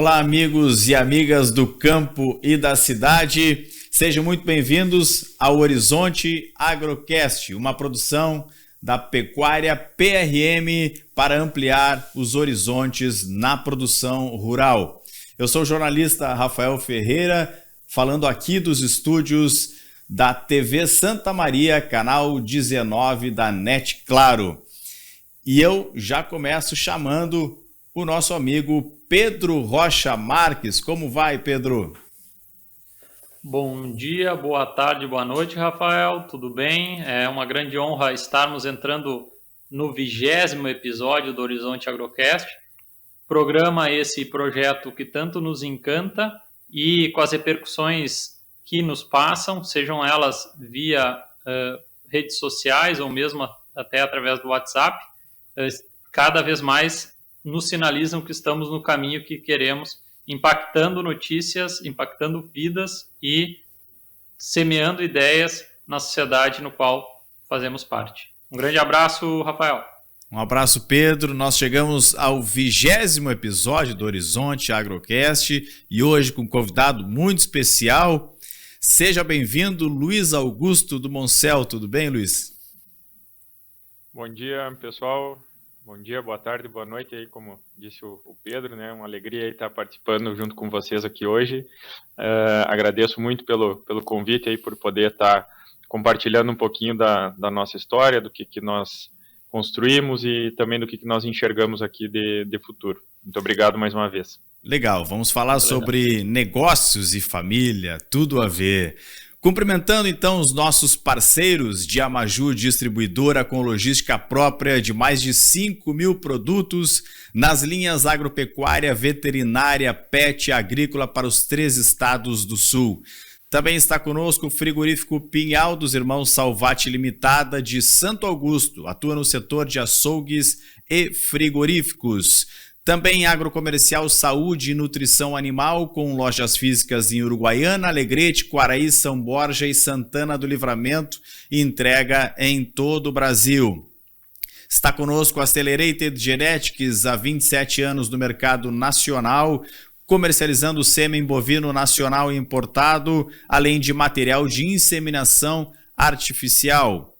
Olá, amigos e amigas do campo e da cidade. Sejam muito bem-vindos ao Horizonte Agrocast, uma produção da Pecuária PRM para ampliar os horizontes na produção rural. Eu sou o jornalista Rafael Ferreira, falando aqui dos estúdios da TV Santa Maria, canal 19 da NET Claro. E eu já começo chamando o nosso amigo Pedro Rocha Marques. Como vai, Pedro? Bom dia, boa tarde, boa noite, Rafael. Tudo bem? É uma grande honra estarmos entrando no 20º episódio do Horizonte Agrocast. Programa esse projeto que tanto nos encanta e com as repercussões que nos passam, sejam elas via redes sociais ou mesmo até através do WhatsApp, cada vez mais nos sinalizam que estamos no caminho que queremos, impactando notícias, impactando vidas e semeando ideias na sociedade no qual fazemos parte. Um grande abraço, Rafael. Um abraço, Pedro. Nós chegamos ao 20º episódio do Horizonte Agrocast e hoje com um convidado muito especial. Seja bem-vindo, Luiz Augusto do Moncel. Tudo bem, Luiz? Bom dia, pessoal. Bom dia, boa tarde, boa noite aí, como disse o Pedro, né? Uma alegria aí estar participando junto com vocês aqui hoje. Agradeço muito pelo convite aí, por poder estar compartilhando um pouquinho da nossa história, do que nós construímos e também do que nós enxergamos aqui de futuro. Muito obrigado mais uma vez. Legal, vamos falar sobre negócios e família, tudo a ver. Cumprimentando então os nossos parceiros de Amaju Distribuidora com logística própria de mais de 5.000 produtos nas linhas agropecuária, veterinária, pet e agrícola para os 3 estados do sul. Também está conosco o frigorífico Pinhal dos Irmãos Salvati Limitada de Santo Augusto, atua no setor de açougues e frigoríficos. Também agrocomercial Saúde e Nutrição Animal, com lojas físicas em Uruguaiana, Alegrete, Quaraí, São Borja e Santana do Livramento, e entrega em todo o Brasil. Está conosco a Accelerated Genetics, há 27 anos no mercado nacional, comercializando sêmen bovino nacional e importado, além de material de inseminação artificial.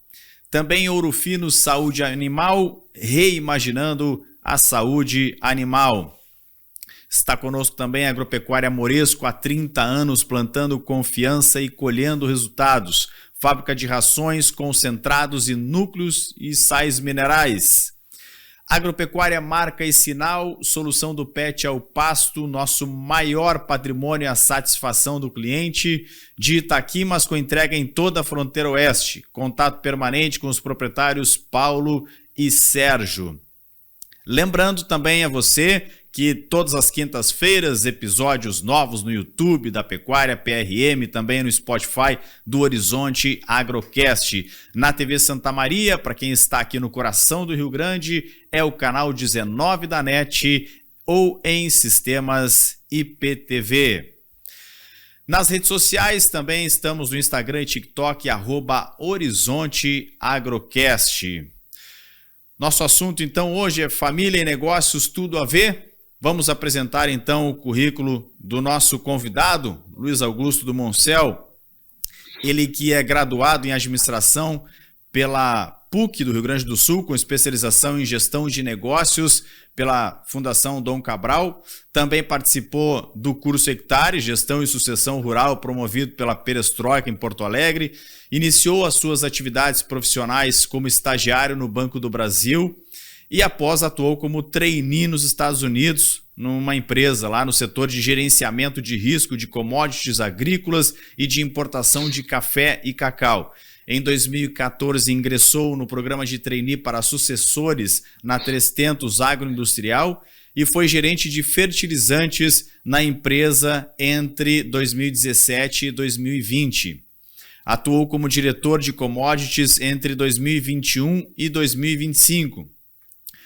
Também Ouro Fino Saúde Animal, reimaginando a saúde animal. Está conosco também a Agropecuária Moresco, há 30 anos, plantando confiança e colhendo resultados. Fábrica de rações, concentrados e núcleos e sais minerais. Agropecuária Marca e Sinal, solução do pet ao pasto, nosso maior patrimônio é a satisfação do cliente. De Itaqui, mas com entrega em toda a fronteira oeste. Contato permanente com os proprietários Paulo e Sérgio. Lembrando também a você que todas as quintas-feiras, episódios novos no YouTube da Pecuária PRM, também no Spotify do Horizonte Agrocast. Na TV Santa Maria, para quem está aqui no coração do Rio Grande, é o canal 19 da NET ou em sistemas IPTV. Nas redes sociais também estamos no Instagram e TikTok, @Horizonte Agrocast. Nosso assunto, então, hoje é família e negócios, tudo a ver. Vamos apresentar, então, o currículo do nosso convidado, Luiz Augusto do Moncel. Ele que é graduado em administração pela PUC do Rio Grande do Sul, com especialização em gestão de negócios pela Fundação Dom Cabral. Também participou do curso Hectare, Gestão e Sucessão Rural, promovido pela Perestroika em Porto Alegre. Iniciou as suas atividades profissionais como estagiário no Banco do Brasil e após atuou como trainee nos Estados Unidos, numa empresa lá no setor de gerenciamento de risco de commodities agrícolas e de importação de café e cacau. Em 2014, ingressou no programa de trainee para sucessores na Trestentos Agroindustrial e foi gerente de fertilizantes na empresa entre 2017 e 2020. Atuou como diretor de commodities entre 2021 e 2025,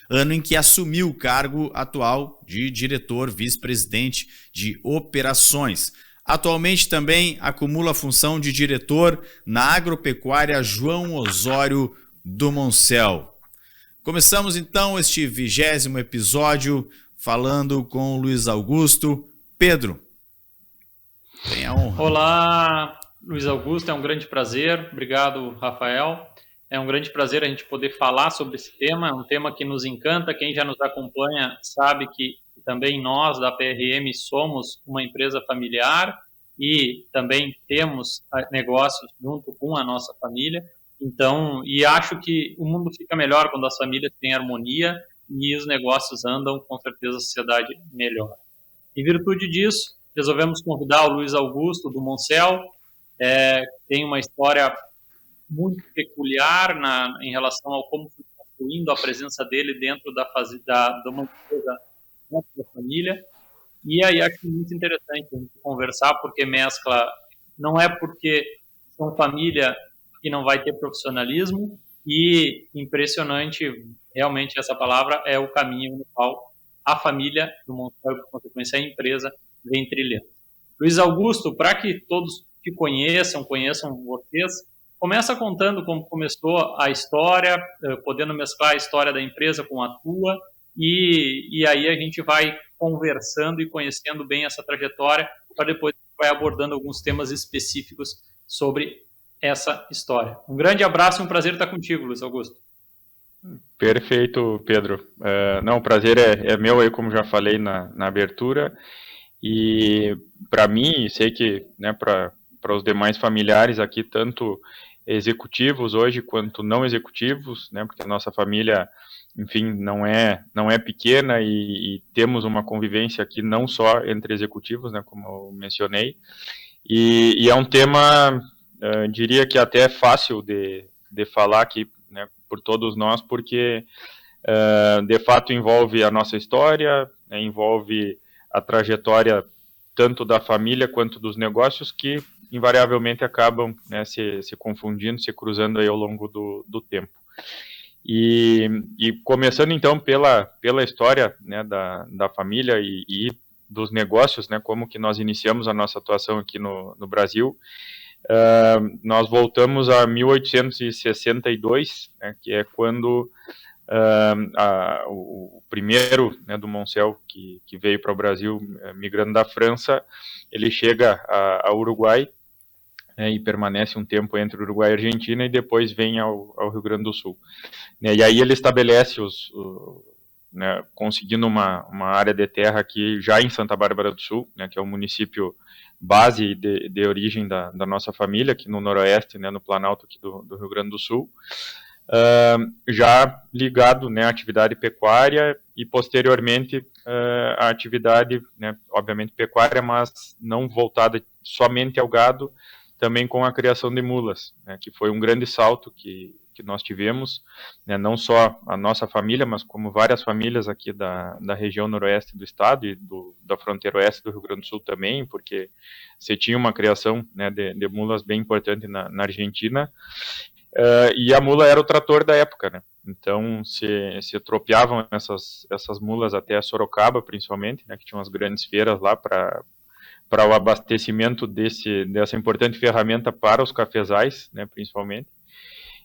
ano em que assumiu o cargo atual de diretor vice-presidente de operações. Atualmente também acumula a função de diretor na Agropecuária João Osório do Moncel. Começamos então este 20º episódio falando com o Luiz Augusto. Pedro, tem a honra. Olá, Luiz Augusto, é um grande prazer. Obrigado, Rafael. É um grande prazer a gente poder falar sobre esse tema. É um tema que nos encanta. Quem já nos acompanha sabe que também nós, da PRM, somos uma empresa familiar e também temos negócios junto com a nossa família. Então, e acho que o mundo fica melhor quando as famílias têm harmonia e os negócios andam, com certeza a sociedade melhora. Em virtude disso, resolvemos convidar o Luiz Augusto do Moncel, tem uma história muito peculiar em relação ao como foi construindo a presença dele dentro de uma empresa da família. E aí acho muito interessante a gente conversar, porque mescla, não é porque são família que não vai ter profissionalismo, e impressionante, realmente essa palavra é o caminho no qual a família do Moncel, por consequência a empresa, vem trilhando. Luiz Augusto, para que todos te conheçam vocês, começa contando como começou a história, podendo mesclar a história da empresa com a tua, e aí a gente vai conversando e conhecendo bem essa trajetória, para depois vai abordando alguns temas específicos sobre essa história. Um grande abraço e um prazer estar contigo, Luiz Augusto. Perfeito, Pedro. Não, o prazer é meu aí, como já falei na abertura, e para mim, sei que, né, para os demais familiares aqui, tanto executivos hoje quanto não executivos, né, porque a nossa família, enfim, não é pequena e temos uma convivência aqui não só entre executivos, né, como eu mencionei, e é um tema, diria que até fácil de falar aqui, né, por todos nós, porque de fato envolve a nossa história, né, envolve a trajetória tanto da família quanto dos negócios, que invariavelmente acabam, né, se confundindo, se cruzando aí ao longo do tempo. E começando então pela história, né, da família e dos negócios, né, como que nós iniciamos a nossa atuação aqui no Brasil. Nós voltamos a 1862, né, que é quando o primeiro, né, do Moncel que veio para o Brasil, migrando da França, ele chega ao Uruguai, e permanece um tempo entre Uruguai e Argentina, e depois vem ao Rio Grande do Sul. E aí ele estabelece né, conseguindo uma área de terra aqui já em Santa Bárbara do Sul, né, que é o município base de origem da nossa família, aqui no noroeste, né, no Planalto aqui do Rio Grande do Sul, já ligado, né, à atividade pecuária e posteriormente à atividade, né, obviamente pecuária, mas não voltada somente ao gado, também com a criação de mulas, né, que foi um grande salto que nós tivemos, né, não só a nossa família, mas como várias famílias aqui da região noroeste do estado e da fronteira oeste do Rio Grande do Sul também, porque você tinha uma criação, né, de mulas bem importante na Argentina, e a mula era o trator da época, né, então se tropeavam essas mulas até Sorocaba, principalmente, né, que tinham as grandes feiras lá para o abastecimento dessa importante ferramenta para os cafezais, né, principalmente.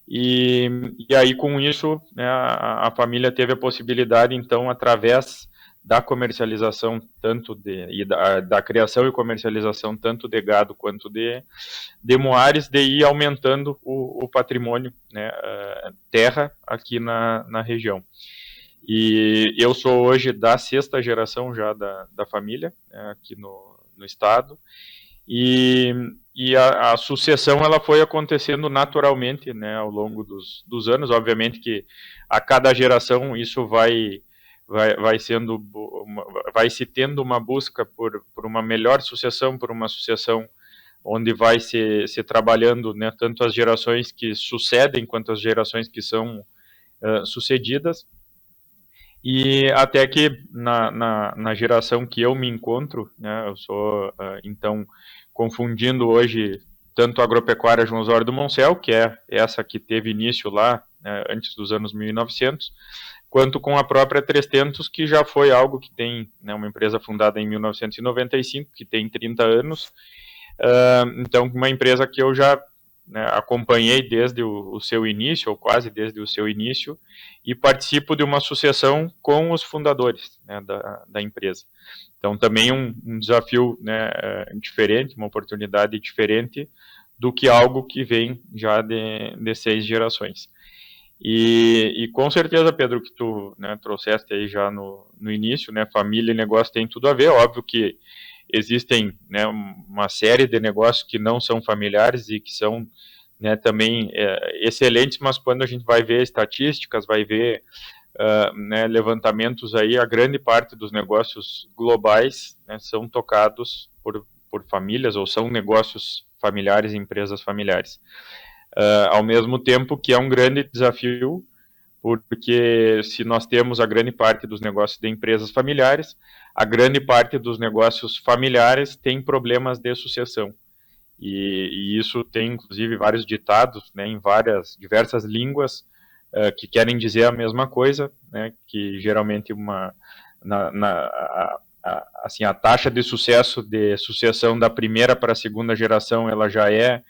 E aí, com isso, né, a família teve a possibilidade, então, através da comercialização, da criação e comercialização, tanto de gado quanto de moares, de ir aumentando o patrimônio, né, terra aqui na região. E eu sou hoje da 6ª geração já da família, né, aqui no estado, e a sucessão ela foi acontecendo naturalmente, né, ao longo dos anos. Obviamente que a cada geração isso vai se tendo uma busca por uma melhor sucessão, por uma sucessão onde vai se trabalhando, né, tanto as gerações que sucedem quanto as gerações que são sucedidas. E até que na geração que eu me encontro, né, eu sou, então, confundindo hoje tanto a agropecuária João Osório do Moncel, que é essa que teve início lá, né, antes dos anos 1900, quanto com a própria Trestentos, que já foi algo que tem, né, uma empresa fundada em 1995, que tem 30 anos, então uma empresa que eu já né, acompanhei desde o seu início, ou quase desde o seu início, e participo de uma sucessão com os fundadores, né, da empresa. Então, também um desafio, né, diferente, uma oportunidade diferente do que algo que vem já de 6 gerações. E com certeza, Pedro, que tu, né, trouxeste aí já no início, né, família e negócio tem tudo a ver. Óbvio que existem, né, uma série de negócios que não são familiares e que são, né, também excelentes, mas quando a gente vai ver estatísticas, vai ver né, levantamentos aí, a grande parte dos negócios globais, né, são tocados por famílias, ou são negócios familiares, empresas familiares. Ao mesmo tempo que é um grande desafio, porque se nós temos a grande parte dos negócios de empresas familiares, a grande parte dos negócios familiares tem problemas de sucessão. E isso tem, inclusive, vários ditados, né, em diversas línguas, que querem dizer a mesma coisa, né, que geralmente assim, a taxa de sucesso de sucessão da primeira para a segunda geração ela já é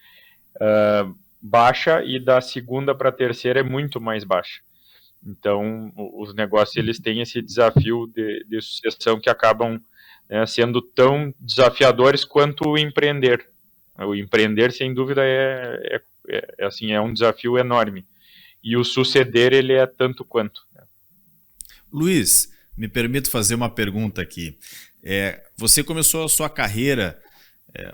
baixa, e da segunda para a terceira é muito mais baixa. Então, os negócios eles têm esse desafio de sucessão que acabam, né, sendo tão desafiadores quanto o empreender. O empreender, sem dúvida, assim, é um desafio enorme. E o suceder, ele é tanto quanto. Luiz, me permito fazer uma pergunta aqui. Você começou a sua carreira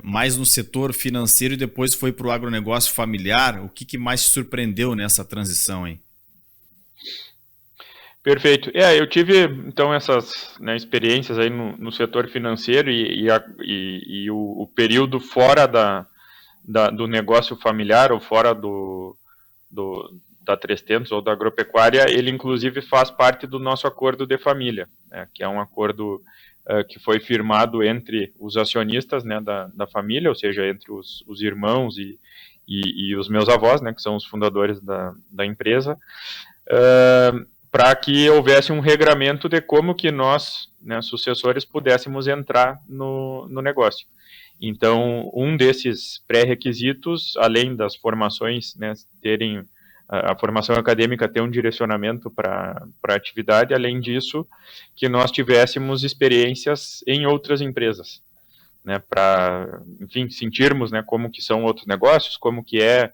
mais no setor financeiro e depois foi para o agronegócio familiar. O que mais te surpreendeu nessa transição, hein? Perfeito. Eu tive, então, essas, né, experiências aí no setor financeiro e o período fora do negócio familiar, ou fora da 3tentos ou da agropecuária, ele inclusive faz parte do nosso acordo de família, né, que é um acordo que foi firmado entre os acionistas, né, da família, ou seja, entre os irmãos e os meus avós, né, que são os fundadores da empresa, para que houvesse um regramento de como que nós, né, sucessores, pudéssemos entrar no negócio. Então, um desses pré-requisitos, além das formações, né, terem a formação acadêmica ter um direcionamento para a atividade, além disso, que nós tivéssemos experiências em outras empresas, né, para, enfim, sentirmos, né, como que são outros negócios, como que é,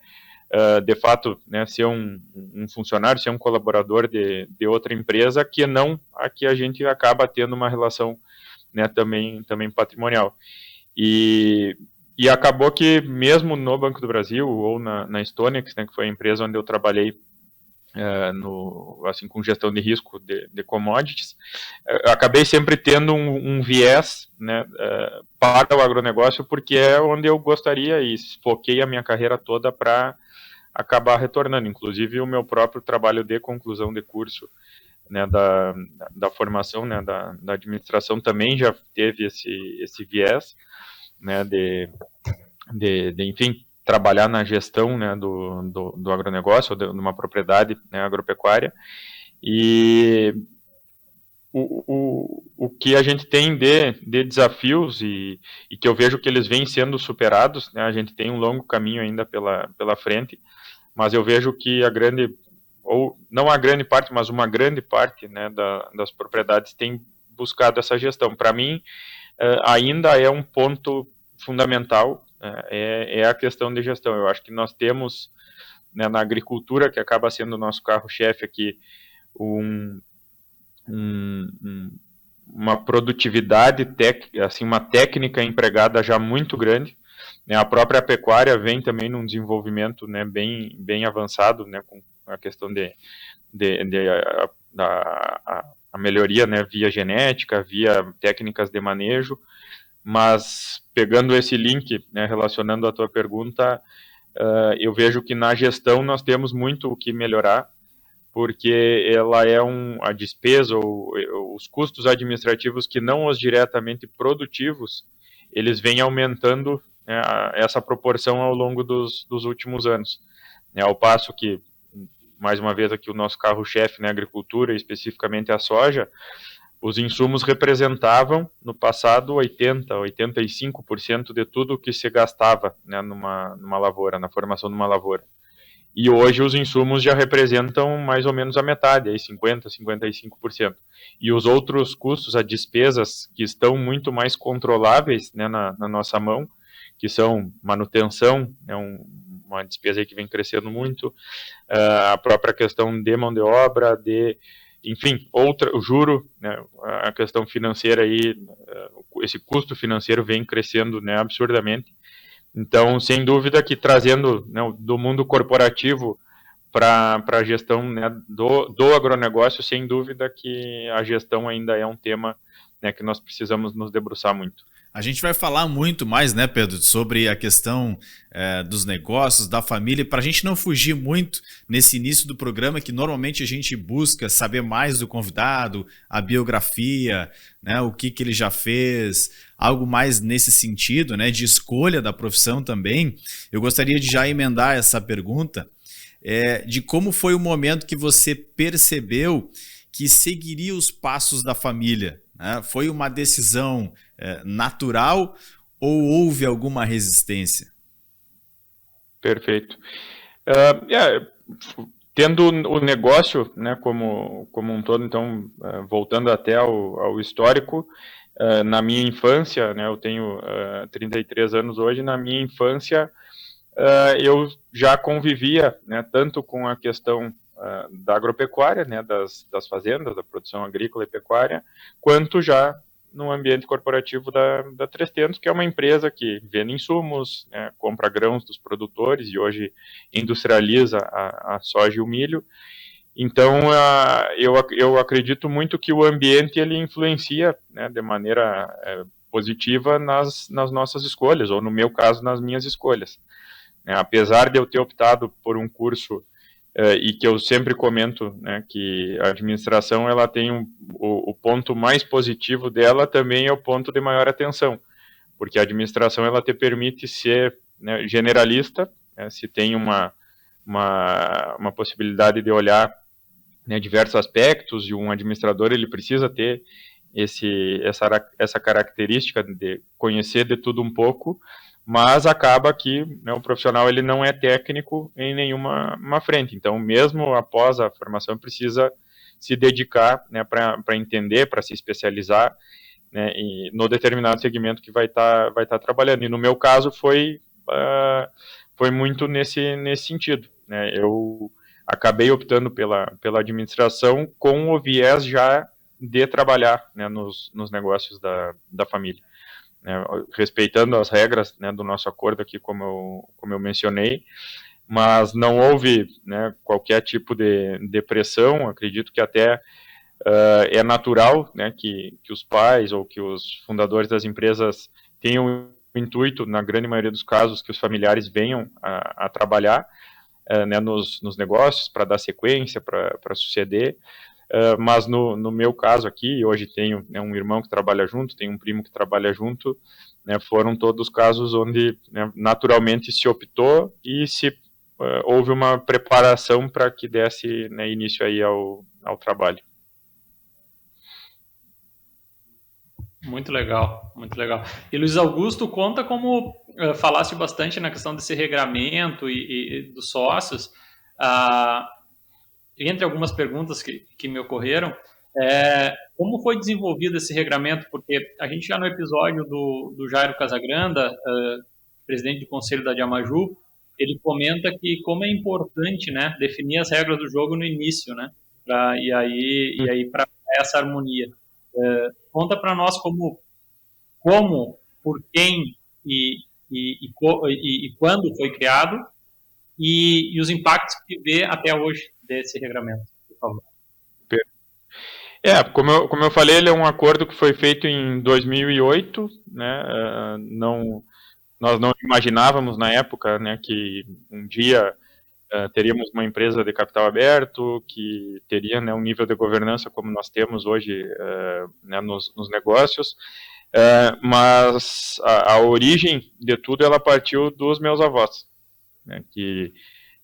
de fato, né, ser um funcionário, ser um colaborador de outra empresa, que não a que a gente acaba tendo uma relação, né, também patrimonial. E acabou que, mesmo no Banco do Brasil ou na Stonex, né, que foi a empresa onde eu trabalhei assim, com gestão de risco de commodities, acabei sempre tendo um viés, né, para o agronegócio, porque é onde eu gostaria e foquei a minha carreira toda para acabar retornando. Inclusive, o meu próprio trabalho de conclusão de curso, né, da formação, né, da administração, também já teve esse viés, né, enfim, trabalhar na gestão, né, do agronegócio, ou de uma propriedade, né, agropecuária. E o que a gente tem de desafios e que eu vejo que eles vêm sendo superados, né, a gente tem um longo caminho ainda pela frente, mas eu vejo que ou não a grande parte, mas uma grande parte, né, das propriedades tem buscado essa gestão. Para mim, ainda é um ponto fundamental, é a questão de gestão. Eu acho que nós temos, né, na agricultura, que acaba sendo o nosso carro-chefe aqui, uma produtividade, assim, uma técnica empregada já muito grande, né. A própria pecuária vem também num desenvolvimento, né, bem avançado, né, com a questão a melhoria, né, via genética, via técnicas de manejo. Mas, pegando esse link, né, relacionando a tua pergunta, eu vejo que na gestão nós temos muito o que melhorar, porque ela é a despesa ou os custos administrativos que não os diretamente produtivos, eles vêm aumentando, né, essa proporção ao longo dos últimos anos. Ao passo que, mais uma vez aqui, o nosso carro-chefe, né, agricultura, especificamente a soja, os insumos representavam, no passado, 85% de tudo que se gastava, né, numa lavoura, na formação de uma lavoura. E hoje os insumos já representam mais ou menos a metade, aí 50%, 55%. E os outros custos, as despesas que estão muito mais controláveis, né, na nossa mão, que são manutenção, é uma despesa aí que vem crescendo muito, a própria questão de mão de obra, enfim, o juro, né, a questão financeira aí, esse custo financeiro vem crescendo, né, absurdamente. Então, sem dúvida que trazendo, né, do mundo corporativo para a gestão, né, do agronegócio, sem dúvida que a gestão ainda é um tema, né, que nós precisamos nos debruçar muito. A gente vai falar muito mais, né, Pedro, sobre a questão dos negócios, da família, para a gente não fugir muito nesse início do programa, que normalmente a gente busca saber mais do convidado, a biografia, né, o que ele já fez, algo mais nesse sentido, né, de escolha da profissão também. Eu gostaria de já emendar essa pergunta, de como foi o momento que você percebeu que seguiria os passos da família. Foi uma decisão natural ou houve alguma resistência? Perfeito. Tendo o negócio, né, como um todo, então, voltando até ao histórico, na minha infância, né, eu tenho 33 anos hoje, na minha infância eu já convivia, né, tanto com a questão da agropecuária, né, das fazendas, da produção agrícola e pecuária, quanto já no ambiente corporativo da 300, que é uma empresa que vende insumos, né, compra grãos dos produtores e hoje industrializa a soja e o milho. Então, eu acredito muito que o ambiente ele influencia, né, de maneira positiva nas nossas escolhas, ou no meu caso, nas minhas escolhas. Apesar de eu ter optado por um curso e que eu sempre comento, né, que a administração ela tem o ponto mais positivo dela também é o ponto de maior atenção, porque a administração ela te permite ser, né, generalista, né, se tem uma possibilidade de olhar, né, diversos aspectos, e um administrador ele precisa ter essa característica de conhecer de tudo um pouco, mas acaba que, né, o profissional ele não é técnico em nenhuma frente. Então, mesmo após a formação, precisa se dedicar, né, para entender, para se especializar, né, no determinado segmento que vai estar trabalhando. E no meu caso foi muito nesse sentido, né? Eu acabei optando pela administração com o viés já de trabalhar, né, nos negócios da família. Né, respeitando as regras, né, do nosso acordo aqui, como eu mencionei, mas não houve, né, qualquer tipo de pressão. Acredito que até é natural, né, que os pais ou que os fundadores das empresas tenham o intuito, na grande maioria dos casos, que os familiares venham a trabalhar, né, nos negócios, para dar sequência, para suceder. Mas no meu caso aqui, hoje tenho, né, um irmão que trabalha junto, tenho um primo que trabalha junto, né, foram todos casos onde, né, naturalmente se optou e houve uma preparação para que desse, né, início aí ao trabalho. Muito legal, muito legal. E Luiz Augusto, conta como falaste bastante na questão desse regramento e dos sócios. Entre algumas perguntas que me ocorreram, como foi desenvolvido esse regramento? Porque a gente já no episódio do Jairo Casagranda, presidente do Conselho da Diamaju, ele comenta que como é importante, né, definir as regras do jogo no início, né, e aí para essa harmonia. Conta para nós como, por quem e quando foi criado e os impactos que vê até hoje desse regramento, por favor. Como eu falei, ele é um acordo que foi feito em 2008, né? Nós não imaginávamos na época, né, que um dia teríamos uma empresa de capital aberto, que teria, né, um nível de governança como nós temos hoje, né, nos negócios, mas a origem de tudo ela partiu dos meus avós, né, que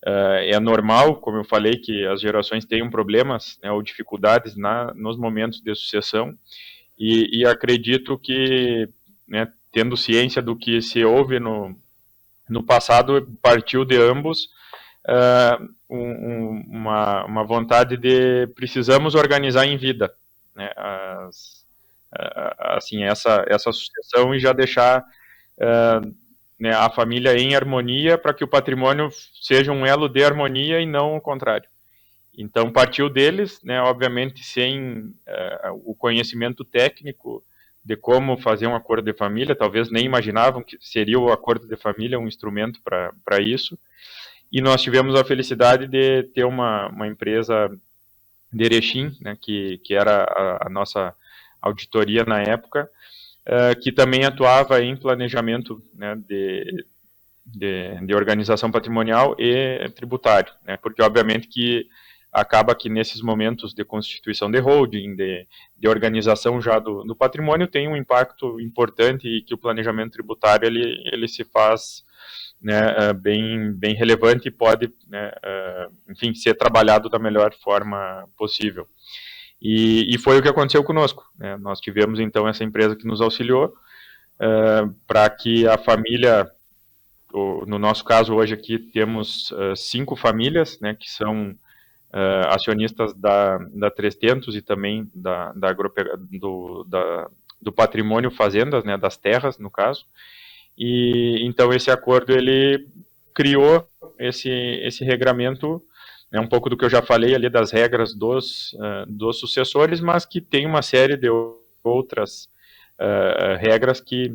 É normal, como eu falei, que as gerações tenham problemas, né, ou dificuldades nos momentos de sucessão, e acredito que, né, tendo ciência do que se houve no passado, partiu de ambos uma vontade de precisamos organizar em vida, né, assim, essa sucessão e já deixar né, a família em harmonia para que o patrimônio seja um elo de harmonia e não o contrário. Então, partiu deles, né, obviamente sem o conhecimento técnico de como fazer um acordo de família, talvez nem imaginavam que seria o acordo de família um instrumento para isso, e nós tivemos a felicidade de ter uma empresa de Erechim, né, que era a nossa auditoria na época, que também atuava em planejamento, né, de organização patrimonial e tributário, né, porque obviamente que acaba que nesses momentos de constituição de holding, de organização já do patrimônio, tem um impacto importante e que o planejamento tributário ele se faz, né, bem relevante e pode, né, enfim, ser trabalhado da melhor forma possível. E foi o que aconteceu conosco, né? Nós tivemos então essa empresa que nos auxiliou para que a família, no nosso caso hoje aqui temos 5 famílias, né, que são acionistas da 300 e também do patrimônio fazendas, né, das terras no caso, e então esse acordo ele criou esse regramento, é um pouco do que eu já falei ali das regras dos sucessores, mas que tem uma série de outras regras que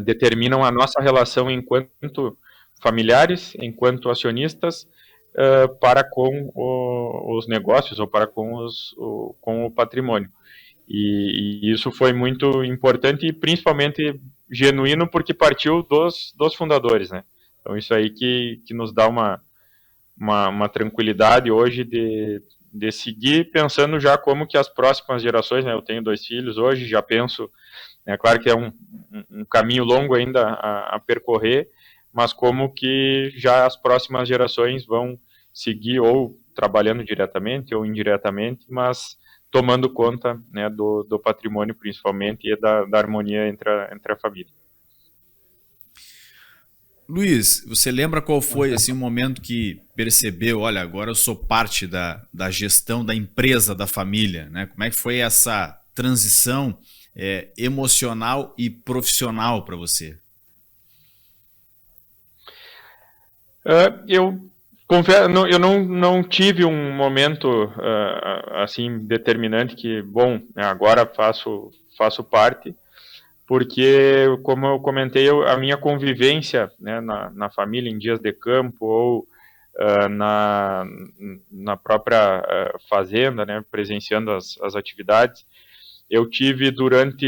determinam a nossa relação enquanto familiares, enquanto acionistas, para com os negócios ou para com o patrimônio. E isso foi muito importante e principalmente genuíno porque partiu dos fundadores, né? Então isso aí que nos dá uma tranquilidade hoje de seguir pensando já como que as próximas gerações, né? Eu tenho 2 filhos hoje, já penso, é claro que é um caminho longo ainda a percorrer, mas como que já as próximas gerações vão seguir ou trabalhando diretamente ou indiretamente, mas tomando conta, né, do patrimônio principalmente e da harmonia entre a família. Luiz, você lembra qual foi assim, o momento que percebeu, olha, agora eu sou parte da gestão da empresa da família, né? Como é que foi essa transição emocional e profissional para você? Eu confesso, eu não tive um momento assim determinante que, bom, agora faço parte, porque, como eu comentei, a minha convivência, né, na família, em dias de campo ou na própria fazenda, né, presenciando as atividades, eu tive durante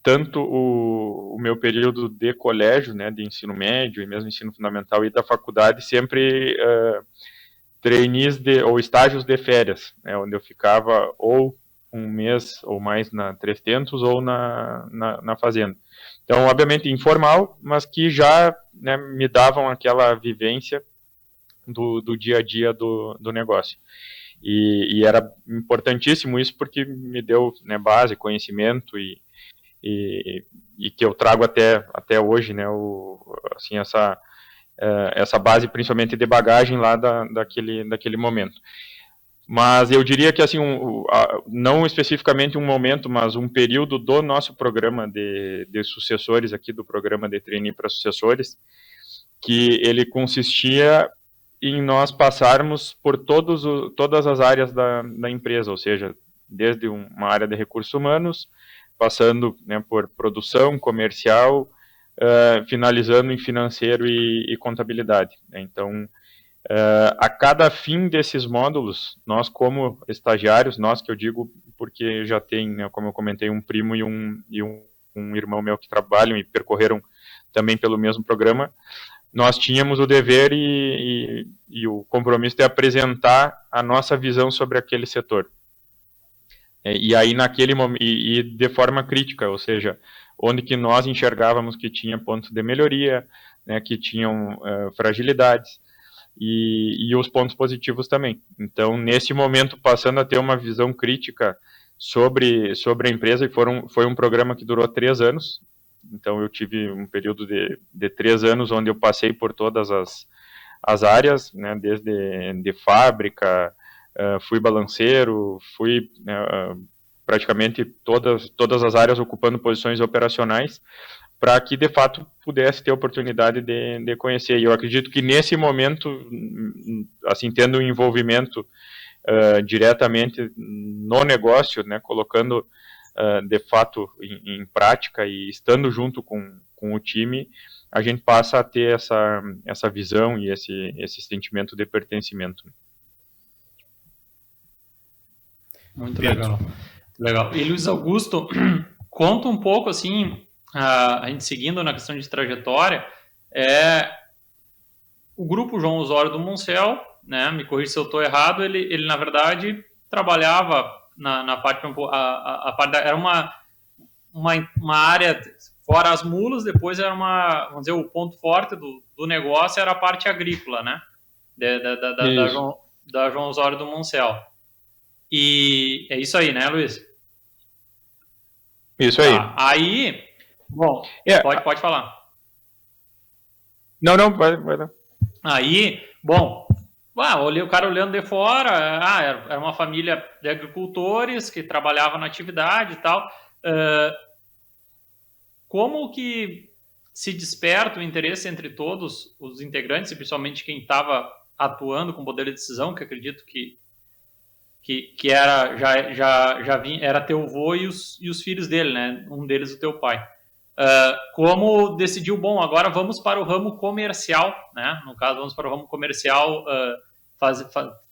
tanto o meu período de colégio, né, de ensino médio e mesmo ensino fundamental e da faculdade, sempre trainees ou estágios de férias, né, onde eu ficava ou um mês ou mais na 300 ou na fazenda. Então, obviamente informal, mas que já, né, me davam aquela vivência do dia a dia do negócio. E era importantíssimo isso porque me deu, né, base, conhecimento e que eu trago até hoje, né, assim, essa base principalmente de bagagem lá daquele momento. Mas eu diria que, assim, não especificamente um momento, mas um período do nosso programa de sucessores aqui, do programa de trainee para sucessores, que ele consistia em nós passarmos por todas as áreas da empresa, ou seja, desde uma área de recursos humanos, passando, né, por produção, comercial, finalizando em financeiro e contabilidade. Então, a cada fim desses módulos, nós como estagiários, nós que eu digo porque já tem, né, como eu comentei, um primo e um irmão meu que trabalham e percorreram também pelo mesmo programa, nós tínhamos o dever e o compromisso de apresentar a nossa visão sobre aquele setor. E aí naquele momento, e de forma crítica, ou seja, onde que nós enxergávamos que tinha pontos de melhoria, né, que tinham fragilidades. e os pontos positivos também. Então, nesse momento, passando a ter uma visão crítica sobre a empresa, e foi um programa que durou 3 anos, então eu tive um período de 3 anos onde eu passei por todas as áreas, né, desde de fábrica, fui balanceiro, fui praticamente todas as áreas ocupando posições operacionais, para que, de fato, pudesse ter oportunidade de conhecer. E eu acredito que, nesse momento, assim, tendo um envolvimento diretamente no negócio, né, colocando, de fato, em prática e estando junto com o time, a gente passa a ter essa visão e esse sentimento de pertencimento. Muito legal. Legal. E Luiz Augusto, conta um pouco, assim, a gente seguindo na questão de trajetória, o grupo João Osório do Moncel, né, me corrija se eu estou errado, ele na verdade trabalhava na parte, era uma área fora as mulas, depois era vamos dizer, o ponto forte do negócio era a parte agrícola, né, da João Osório do Moncel. E é isso aí, né, Luiz? Isso aí. Aí, bom, pode falar. Não, vai dar. Aí, bom, o cara olhando de fora, era uma família de agricultores que trabalhava na atividade e tal. Como que se desperta o interesse entre todos os integrantes, e principalmente quem estava atuando com poder de decisão, que acredito que era teu avô e os filhos dele, né? Um deles o teu pai. Como decidiu, bom, agora vamos para o ramo comercial, né? No caso, vamos para o ramo comercial,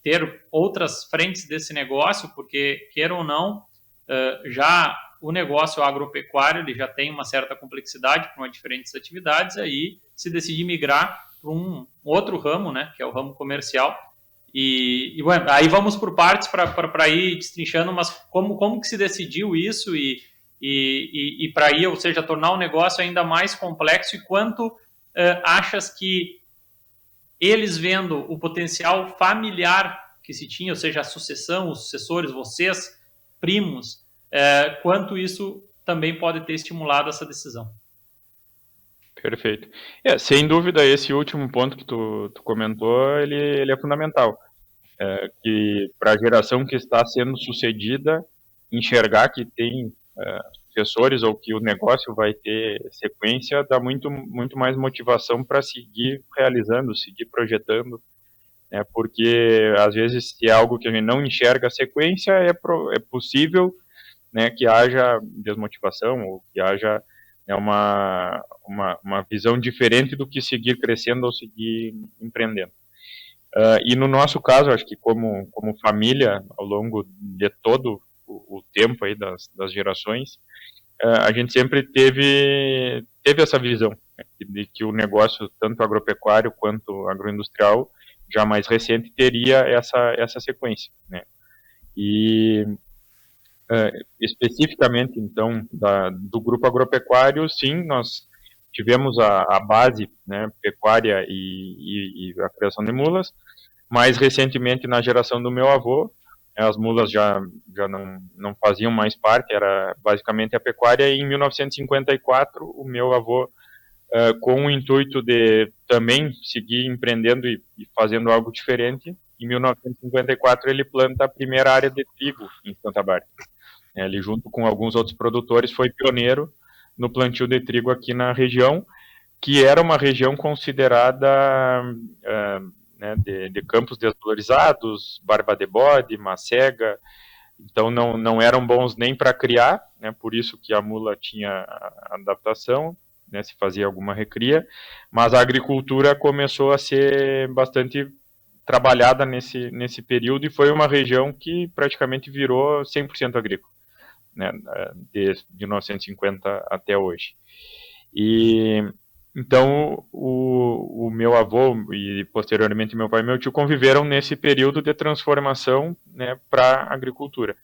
ter outras frentes desse negócio, porque, queira ou não, já o negócio agropecuário ele já tem uma certa complexidade para diferentes atividades, aí se decide migrar para um outro ramo, né? Que é o ramo comercial. E bueno, aí vamos por partes para ir destrinchando, mas como que se decidiu isso e para ir, ou seja, tornar o negócio ainda mais complexo, e quanto achas que eles vendo o potencial familiar que se tinha, ou seja, a sucessão, os sucessores, vocês, primos, quanto isso também pode ter estimulado essa decisão? Perfeito. Sem dúvida, esse último ponto que tu comentou, ele é fundamental. Que para a geração que está sendo sucedida, enxergar que tem sucessores ou que o negócio vai ter sequência, dá muito mais motivação para seguir realizando, seguir projetando, né? Porque às vezes se é algo que a gente não enxerga a sequência, é possível, né, que haja desmotivação ou que haja, né, uma visão diferente do que seguir crescendo ou seguir empreendendo. E no nosso caso, acho que como família, ao longo de todo o tempo aí das gerações, a gente sempre teve essa visão, né, de que o negócio, tanto agropecuário quanto agroindustrial, já mais recente, teria essa sequência, né? E especificamente, então, do grupo agropecuário, sim, nós tivemos a base, né, pecuária e a criação de mulas. Mais recentemente, na geração do meu avô, as mulas já não faziam mais parte, era basicamente a pecuária. E em 1954, o meu avô, com o intuito de também seguir empreendendo e fazendo algo diferente, em 1954 ele planta a primeira área de trigo em Santa Bárbara. Ele, junto com alguns outros produtores, foi pioneiro no plantio de trigo aqui na região, que era uma região considerada né, de campos desvalorizados, barba de bode, macega, então não eram bons nem para criar, né, por isso que a mula tinha adaptação, né, se fazia alguma recria, mas a agricultura começou a ser bastante trabalhada nesse período, e foi uma região que praticamente virou 100% agrícola, né, desde 1950 até hoje. E então o meu avô e posteriormente meu pai e meu tio conviveram nesse período de transformação, né, para a agricultura.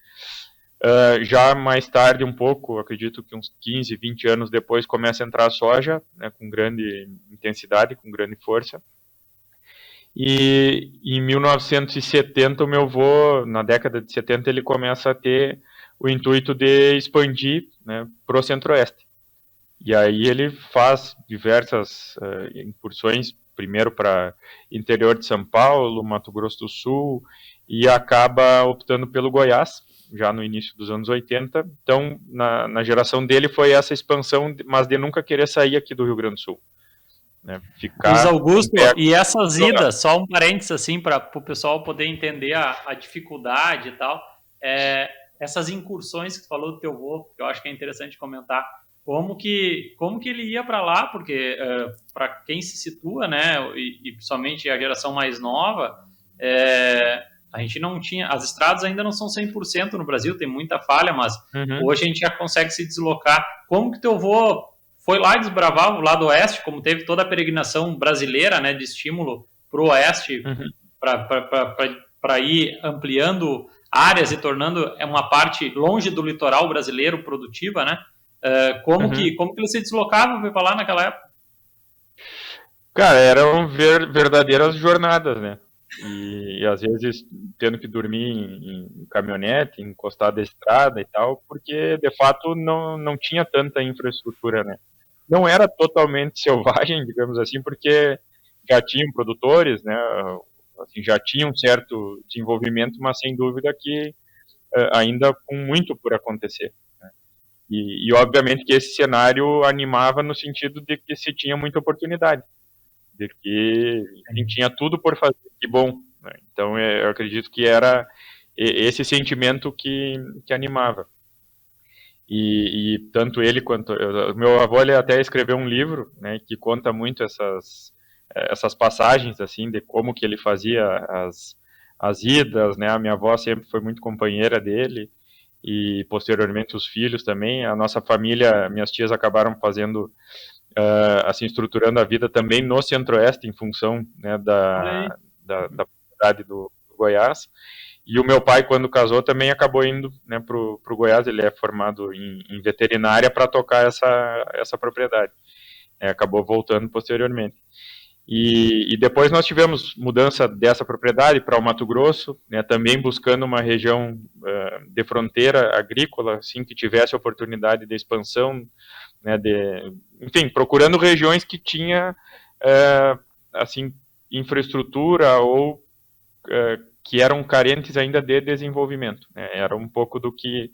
Já mais tarde, um pouco, acredito que uns 15, 20 anos depois, começa a entrar a soja, né, com grande intensidade, com grande força. E em 1970, o meu avô, na década de 70, ele começa a ter o intuito de expandir, né, para o Centro-Oeste. E aí ele faz diversas incursões, primeiro para interior de São Paulo, Mato Grosso do Sul, e acaba optando pelo Goiás, já no início dos anos 80. Então, na geração dele foi essa expansão, mas de nunca querer sair aqui do Rio Grande do Sul. Né, Luiz Augusto, e essas idas, só um parênteses assim, para o pessoal poder entender a dificuldade e tal, essas incursões que tu falou do teu avô, que eu acho que é interessante comentar, como que ele ia para lá, porque para quem se situa, né, e principalmente a geração mais nova, a gente não tinha, as estradas ainda não são 100% no Brasil, tem muita falha, mas hoje a gente já consegue se deslocar. Como que teu avô foi lá desbravar o lado oeste, como teve toda a peregrinação brasileira, né, de estímulo para o oeste, para ir ampliando áreas e tornando uma parte longe do litoral brasileiro produtiva, né? Como que ele se deslocava para lá naquela época? Cara, eram verdadeiras jornadas, né? E às vezes tendo que dormir em caminhonete, encostado da estrada e tal, porque de fato não tinha tanta infraestrutura, né? Não era totalmente selvagem, digamos assim, porque já tinham produtores, né? Assim, já tinha um certo desenvolvimento, mas sem dúvida que ainda com muito por acontecer. Né? E obviamente que esse cenário animava no sentido de que se tinha muita oportunidade, de que enfim, tinha tudo por fazer, que bom. Né? Então eu acredito que era esse sentimento que animava. E tanto ele quanto meu avô, ele até escreveu um livro, né, que conta muito essas passagens assim de como que ele fazia as idas, né? A minha avó sempre foi muito companheira dele e posteriormente os filhos também. A nossa família, minhas tias acabaram fazendo assim, estruturando a vida também no Centro-Oeste em função, né, da cidade do Goiás. E o meu pai, quando casou, também acabou indo, né, para o Goiás. Ele é formado em veterinária para tocar essa propriedade. Acabou voltando posteriormente. E depois nós tivemos mudança dessa propriedade para o Mato Grosso, né, também buscando uma região de fronteira agrícola, assim, que tivesse oportunidade de expansão, né, enfim, procurando regiões que tinha assim, infraestrutura ou que eram carentes ainda de desenvolvimento. Né? Era um pouco do que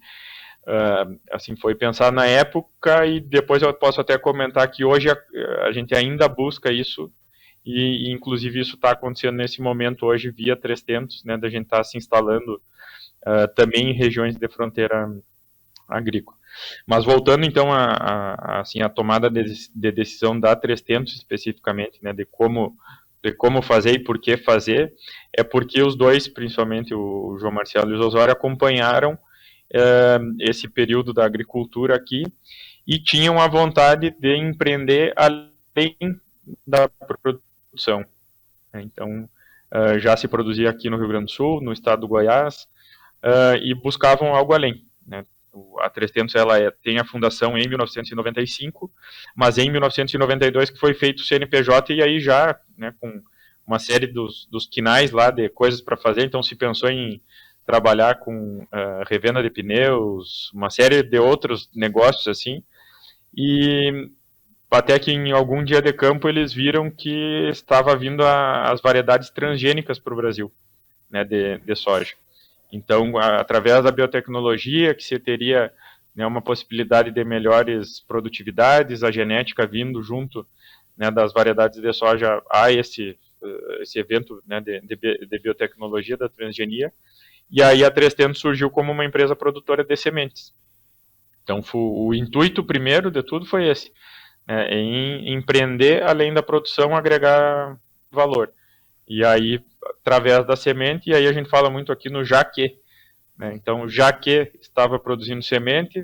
assim, foi pensar na época, e depois eu posso até comentar que hoje a gente ainda busca isso, e inclusive isso está acontecendo nesse momento hoje via 300, né, da gente estar se instalando também em regiões de fronteira agrícola. Mas voltando então assim, a tomada de decisão da 300 especificamente, né, de como fazer e por que fazer, é porque os dois, principalmente o João Marcelo e o Osório, acompanharam esse período da agricultura aqui e tinham a vontade de empreender além da produção. Então, já se produzia aqui no Rio Grande do Sul, no estado do Goiás, e buscavam algo além. Né? A 300 ela tem a fundação em 1995, mas em 1992 que foi feito o CNPJ, e aí já, né, com uma série dos quinais lá de coisas para fazer. Então se pensou em trabalhar com revenda de pneus, uma série de outros negócios assim, e até que em algum dia de campo eles viram que estava vindo as variedades transgênicas para o Brasil, né, de soja. Então, através da biotecnologia, que se teria, né, uma possibilidade de melhores produtividades, a genética vindo junto, né, das variedades de soja a esse evento, né, de biotecnologia da transgenia. E aí a 300 surgiu como uma empresa produtora de sementes. Então, o intuito primeiro de tudo foi esse, né, em empreender além da produção, agregar valor. E aí, através da semente, e aí a gente fala muito aqui no já que. Né? Então, já que estava produzindo semente,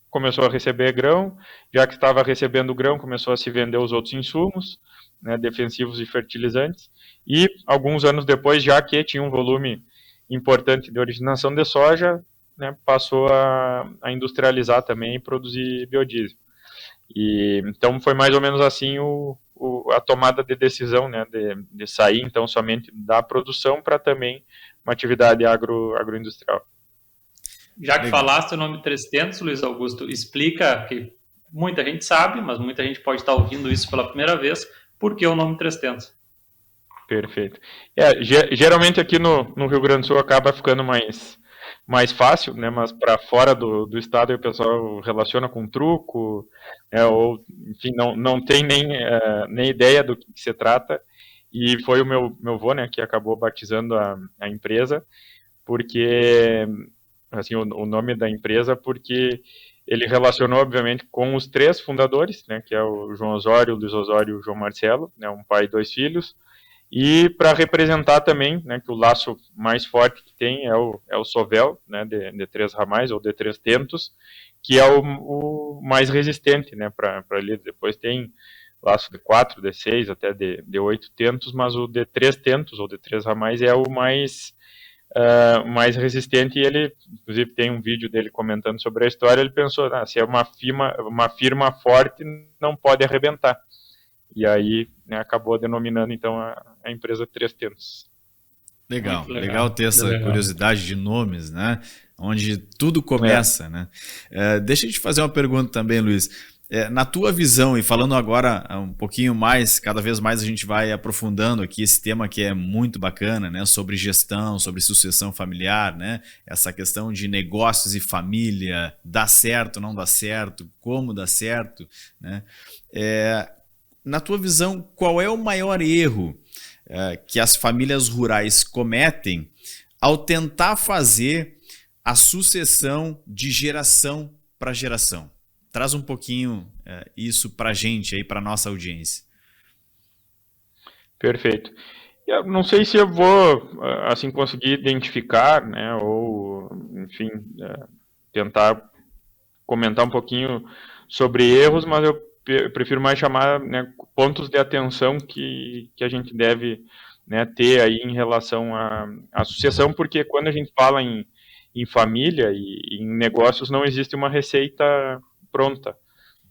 começou a receber grão, já que estava recebendo grão, começou a se vender os outros insumos, né, defensivos e fertilizantes, e alguns anos depois, já que tinha um volume importante de originação de soja, né, passou a industrializar também e produzir biodiesel. E então foi mais ou menos assim o a tomada de decisão, né, de sair então somente da produção para também uma atividade agroindustrial. Já que falaste o nome 300, Luiz Augusto, explica, que muita gente sabe, mas muita gente pode estar ouvindo isso pela primeira vez, por que o nome 300? Perfeito. Geralmente aqui no Rio Grande do Sul acaba ficando mais fácil, né? Mas para fora do estado o pessoal relaciona com truco, ou enfim, não tem nem ideia do que se trata. E foi o meu avô, né, que acabou batizando a empresa, porque assim, o nome da empresa, porque ele relacionou, obviamente, com os 3 fundadores, né, que é o João Osório, o Luiz Osório e o João Marcelo, né, um pai e 2 filhos, e para representar também, né, que o laço mais forte que tem é o Sovel, né, de 3 ramais, ou de 3 tentos, que é o mais resistente, né, para ali. Depois tem laço de 4, de 6, até de 8 tentos, mas o de 3 tentos, ou de 3 ramais, é o mais resistente. E ele, inclusive, tem um vídeo dele comentando sobre a história. Ele pensou, se é uma firma forte, não pode arrebentar. E aí, né, acabou denominando então a empresa 3 tentos. Legal ter essa curiosidade de nomes, né? Onde tudo começa, né? Deixa eu te fazer uma pergunta também, Luiz. Na tua visão, e falando agora um pouquinho mais, cada vez mais a gente vai aprofundando aqui esse tema que é muito bacana, né? Sobre gestão, sobre sucessão familiar, né? Essa questão de negócios e família, dá certo, não dá certo, como dá certo, né? Na tua visão, qual é o maior erro que as famílias rurais cometem ao tentar fazer a sucessão de geração para geração? Traz um pouquinho isso para a gente, aí, para a nossa audiência. Perfeito. Eu não sei se eu vou assim conseguir identificar, né, ou, enfim, tentar comentar um pouquinho sobre erros, mas eu prefiro mais chamar, né, pontos de atenção que a gente deve, né, ter aí em relação à sucessão, porque quando a gente fala em família e em negócios, não existe uma receita pronta,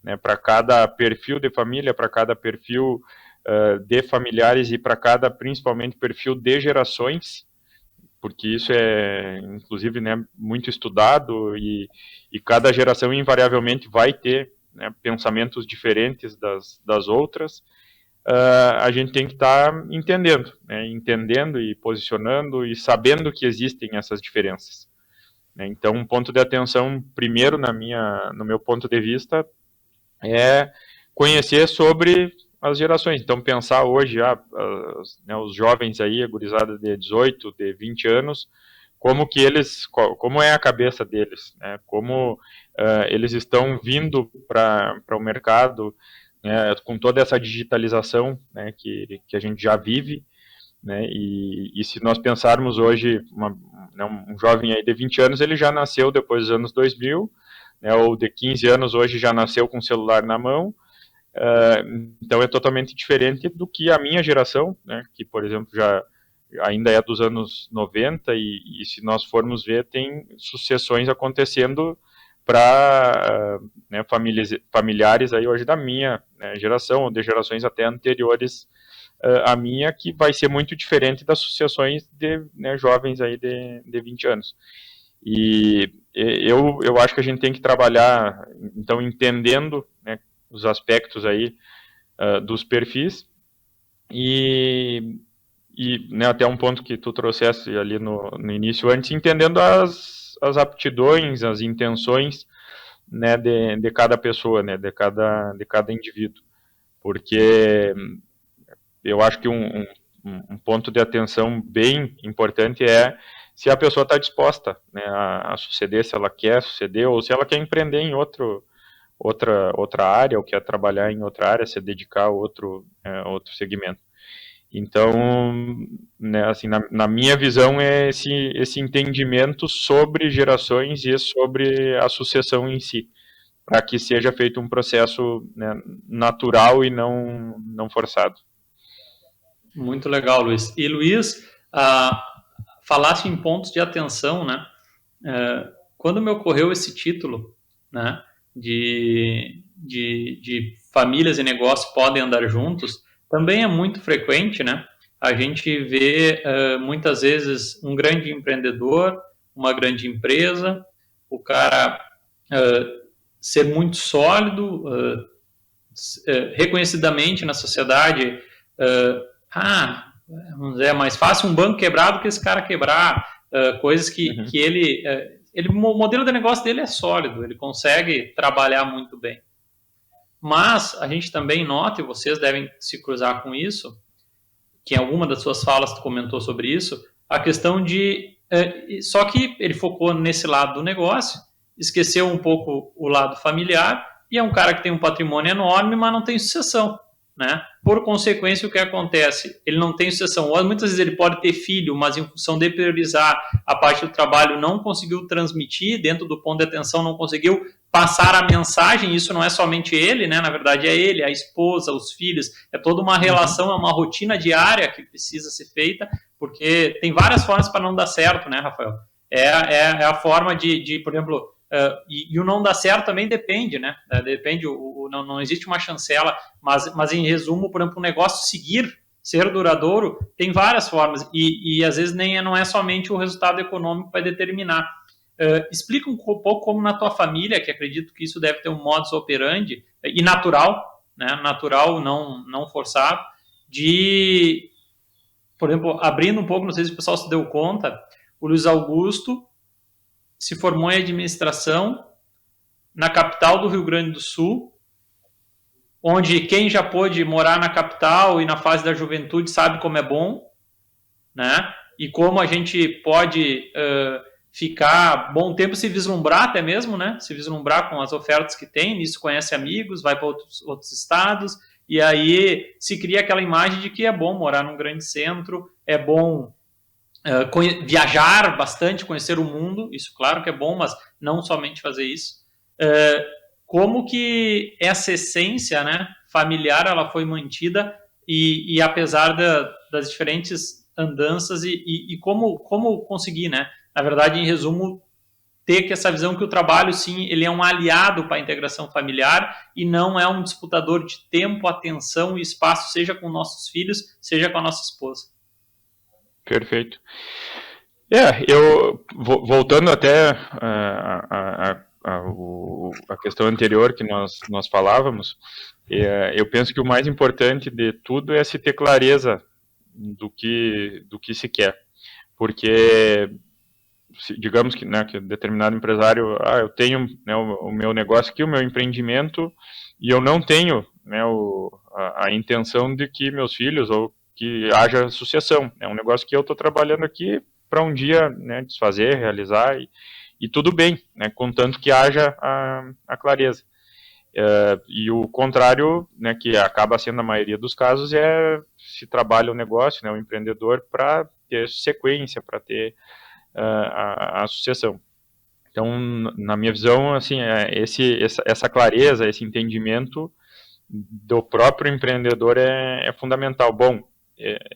né, para cada perfil de família, para cada perfil de familiares e para cada, principalmente, perfil de gerações, porque isso é, inclusive, né, muito estudado, e cada geração invariavelmente vai ter, né, pensamentos diferentes das outras. A gente tem que estar entendendo, né, entendendo e posicionando e sabendo que existem essas diferenças. Né? Então, um ponto de atenção, primeiro, no meu ponto de vista, é conhecer sobre as gerações. Então, pensar hoje, né, os jovens aí, a gurizada de 18, de 20 anos, como é a cabeça deles, né? Como eles estão vindo para o mercado, né, com toda essa digitalização, né, que a gente já vive, né? E se nós pensarmos hoje, um jovem aí de 20 anos, ele já nasceu depois dos anos 2000, né, ou de 15 anos hoje já nasceu com o celular na mão. Então é totalmente diferente do que a minha geração, né, que, por exemplo, ainda é dos anos 90, e se nós formos ver, tem sucessões acontecendo para né, familiares aí hoje da minha, né, geração, ou de gerações até anteriores à minha, que vai ser muito diferente das sucessões de, né, jovens aí de 20 anos. E eu acho que a gente tem que trabalhar, então, entendendo, né, os aspectos aí dos perfis, e né, até um ponto que tu trouxesse ali no início, antes, entendendo as aptidões, as intenções, né, de cada pessoa, né, de cada indivíduo, porque eu acho que um ponto de atenção bem importante é se a pessoa está disposta, né, a suceder, se ela quer suceder, ou se ela quer empreender em outra área, ou quer trabalhar em outra área, se dedicar a outro segmento. Então, né, assim, na minha visão, é esse entendimento sobre gerações e sobre a sucessão em si, para que seja feito um processo, né, natural e não forçado. Muito legal, Luiz. E, Luiz, falaste em pontos de atenção, né? Quando me ocorreu esse título, né, de famílias e negócios podem andar juntos, também é muito frequente, né? A gente vê muitas vezes um grande empreendedor, uma grande empresa, o cara ser muito sólido, reconhecidamente na sociedade, vamos dizer, é mais fácil um banco quebrado que esse cara quebrar, coisas que ele, o modelo de negócio dele é sólido, ele consegue trabalhar muito bem. Mas a gente também nota, e vocês devem se cruzar com isso, que em alguma das suas falas tu comentou sobre isso, a questão de... só que ele focou nesse lado do negócio, esqueceu um pouco o lado familiar, e é um cara que tem um patrimônio enorme, mas não tem sucessão, né? Por consequência, o que acontece? Ele não tem sucessão. Muitas vezes ele pode ter filho, mas em função de priorizar a parte do trabalho, não conseguiu transmitir, dentro do ponto de atenção, não conseguiu passar a mensagem. Isso não é somente ele, né? Na verdade, é ele, a esposa, os filhos. É toda uma relação, é uma rotina diária que precisa ser feita, porque tem várias formas para não dar certo, né, Rafael? É a forma de, por exemplo... e o não dar certo também depende, né? Depende, não existe uma chancela, mas em resumo, por exemplo, um negócio ser duradouro, tem várias formas, e às vezes não é somente o resultado econômico que vai determinar. Explica um pouco como na tua família, que acredito que isso deve ter um modus operandi, e natural, né? Natural, não forçado, de, por exemplo, abrindo um pouco, não sei se o pessoal se deu conta, o Luiz Augusto se formou em administração na capital do Rio Grande do Sul, onde quem já pôde morar na capital e na fase da juventude sabe como é bom, né? E como a gente pode ficar bom tempo, se vislumbrar até mesmo, né? Se vislumbrar com as ofertas que tem, nisso conhece amigos, vai para outros estados, e aí se cria aquela imagem de que é bom morar num grande centro, é bom viajar bastante, conhecer o mundo, isso claro que é bom, mas não somente fazer isso. Como que essa essência, né, familiar, ela foi mantida e apesar das diferentes andanças e como conseguir, né, na verdade, em resumo, ter que essa visão que o trabalho, sim, ele é um aliado para a integração familiar e não é um disputador de tempo, atenção e espaço, seja com nossos filhos, seja com a nossa esposa. Perfeito. Eu voltando até a questão anterior que nós falávamos, eu penso que o mais importante de tudo é se ter clareza do que se quer, porque digamos que, né, que determinado empresário, eu tenho, né, o meu negócio aqui, o meu empreendimento, e eu não tenho, né, a intenção de que meus filhos ou que haja sucessão. É um negócio que eu estou trabalhando aqui para um dia, né, desfazer, realizar, e tudo bem, né, contanto que haja a clareza. E o contrário, né, que acaba sendo a maioria dos casos, se trabalha o negócio, né, o empreendedor, para ter sequência, para ter a sucessão. Então, na minha visão, assim, essa clareza, esse entendimento do próprio empreendedor é fundamental. Bom,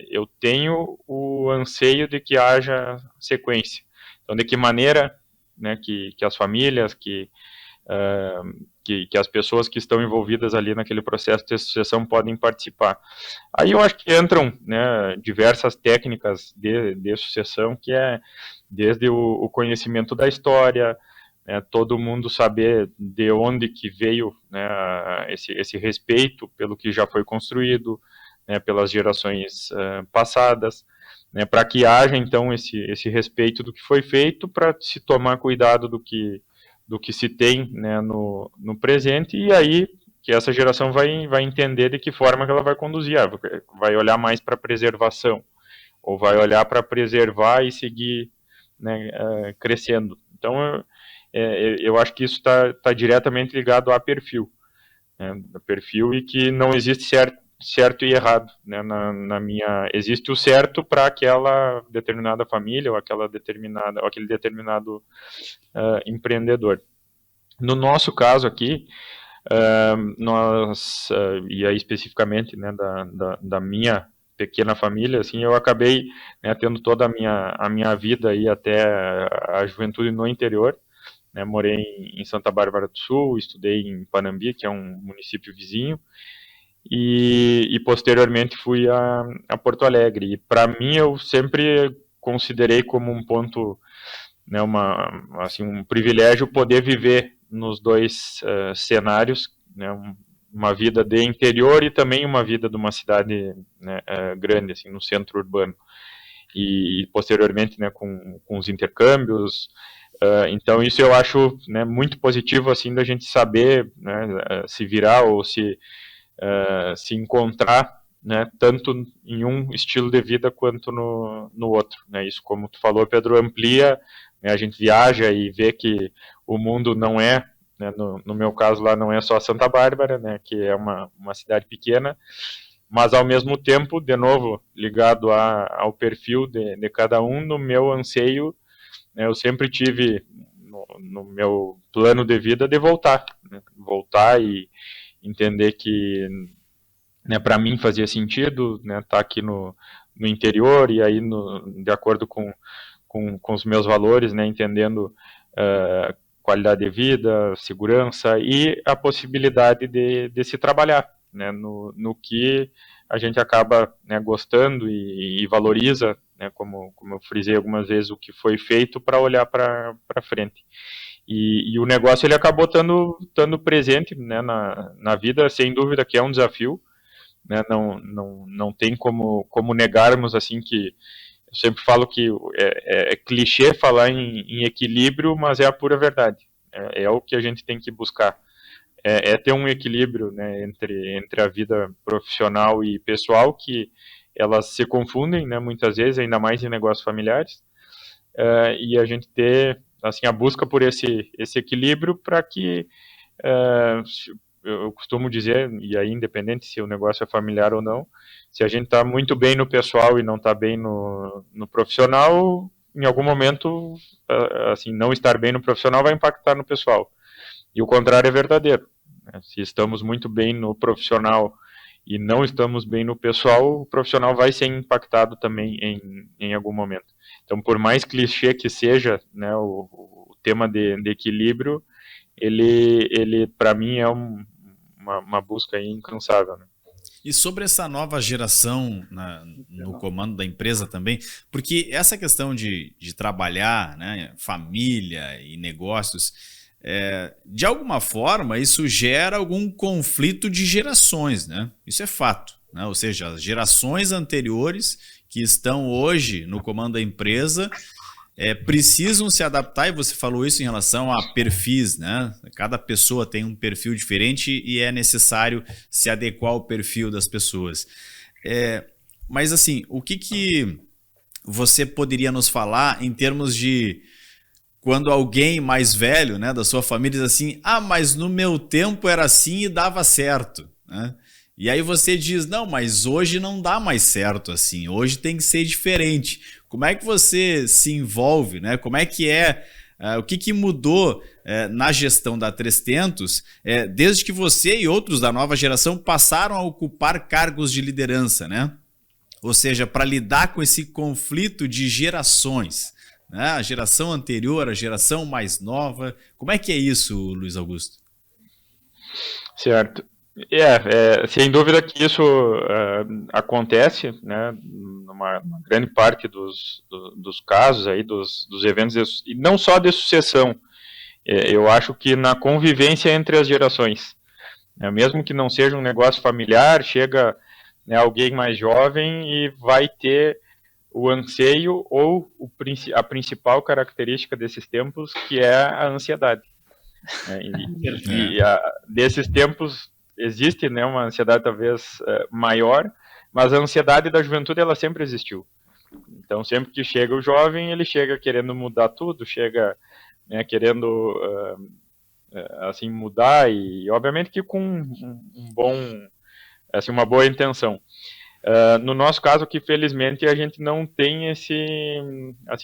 eu tenho o anseio de que haja sequência. Então, de que maneira, né, que as famílias, que as pessoas que estão envolvidas ali naquele processo de sucessão podem participar. Aí eu acho que entram, né, diversas técnicas de sucessão, que é desde o conhecimento da história, né, todo mundo saber de onde que veio, né, esse respeito pelo que já foi construído, né, pelas gerações passadas, né, para que haja então esse respeito do que foi feito, para se tomar cuidado do que se tem, né, no presente, e aí que essa geração vai entender de que forma que ela vai conduzir, vai olhar mais para a preservação, ou vai olhar para preservar e seguir, né, crescendo. Então, eu acho que isso está diretamente ligado a perfil, né, perfil, e que não existe certo e errado, né, existe o certo para aquela determinada família ou aquele determinado empreendedor. No nosso caso aqui, e aí especificamente, né, da minha pequena família, assim, eu acabei, né, tendo toda a minha vida aí até a juventude no interior, né, morei em Santa Bárbara do Sul, estudei em Panambi, que é um município vizinho, e posteriormente fui a Porto Alegre. E para mim eu sempre considerei como um ponto, né, assim, um privilégio poder viver nos dois cenários, né, uma vida de interior e também uma vida de uma cidade, né, grande, assim, no centro urbano. E posteriormente, né, com os intercâmbios. Então isso eu acho, né, muito positivo, assim, da gente saber, né, se virar ou se encontrar, né, tanto em um estilo de vida quanto no outro, né. Isso, como tu falou, Pedro, amplia, né, a gente viaja e vê que o mundo não é, né, no meu caso lá, não é só Santa Bárbara, né, que é uma cidade pequena, mas ao mesmo tempo, de novo, ligado ao perfil de cada um, no meu anseio, né, eu sempre tive no meu plano de vida de voltar, né, voltar e entender que, né, para mim fazia sentido, né, estar aqui no interior e aí de acordo com os meus valores, né, entendendo qualidade de vida, segurança e a possibilidade de se trabalhar, né, no que a gente acaba, né, gostando e valoriza, né, como eu frisei algumas vezes, o que foi feito para olhar para frente. E o negócio ele acabou estando presente, né, na vida, sem dúvida que é um desafio, né, não tem como negarmos, assim, que eu sempre falo que é clichê falar em equilíbrio, mas é a pura verdade. É o que a gente tem que buscar. É ter um equilíbrio, né, entre a vida profissional e pessoal, que elas se confundem, né, muitas vezes, ainda mais em negócios familiares, e a gente ter, assim, a busca por esse equilíbrio para que, eu costumo dizer, e aí independente se o negócio é familiar ou não, se a gente está muito bem no pessoal e não está bem no profissional, em algum momento, assim, não estar bem no profissional vai impactar no pessoal. E o contrário é verdadeiro. Se estamos muito bem no profissional e não estamos bem no pessoal, o profissional vai ser impactado também em algum momento. Então, por mais clichê que seja, né, o tema de equilíbrio, ele para mim é uma busca aí incansável, né? E sobre essa nova geração no comando da empresa também, porque essa questão de trabalhar, né, família e negócios, de alguma forma isso gera algum conflito de gerações, né? Isso é fato, né? Ou seja, as gerações anteriores que estão hoje no comando da empresa precisam se adaptar, e você falou isso em relação a perfis, né? Cada pessoa tem um perfil diferente e é necessário se adequar ao perfil das pessoas. Mas assim, o que você poderia nos falar em termos de quando alguém mais velho, né, da sua família diz assim, mas no meu tempo era assim e dava certo, né? E aí você diz, não, mas hoje não dá mais certo assim, hoje tem que ser diferente. Como é que você se envolve, né? Como é que o que mudou na gestão da 3tentos desde que você e outros da nova geração passaram a ocupar cargos de liderança, né? Ou seja, para lidar com esse conflito de gerações, né? A geração anterior, a geração mais nova. Como é que é isso, Luiz Augusto? Certo. Sem dúvida que isso acontece, né, numa grande parte dos casos aí, dos eventos, e não só de sucessão. Eu acho que na convivência entre as gerações, né, mesmo que não seja um negócio familiar, chega, né, alguém mais jovem e vai ter o anseio ou a principal característica desses tempos, que é a ansiedade. Desses tempos existe, né, uma ansiedade talvez maior, mas a ansiedade da juventude ela sempre existiu. Então sempre que chega o jovem, ele chega querendo mudar tudo, chega, né, querendo assim mudar e obviamente que com um bom, assim, uma boa intenção. No nosso caso, que felizmente a gente não tem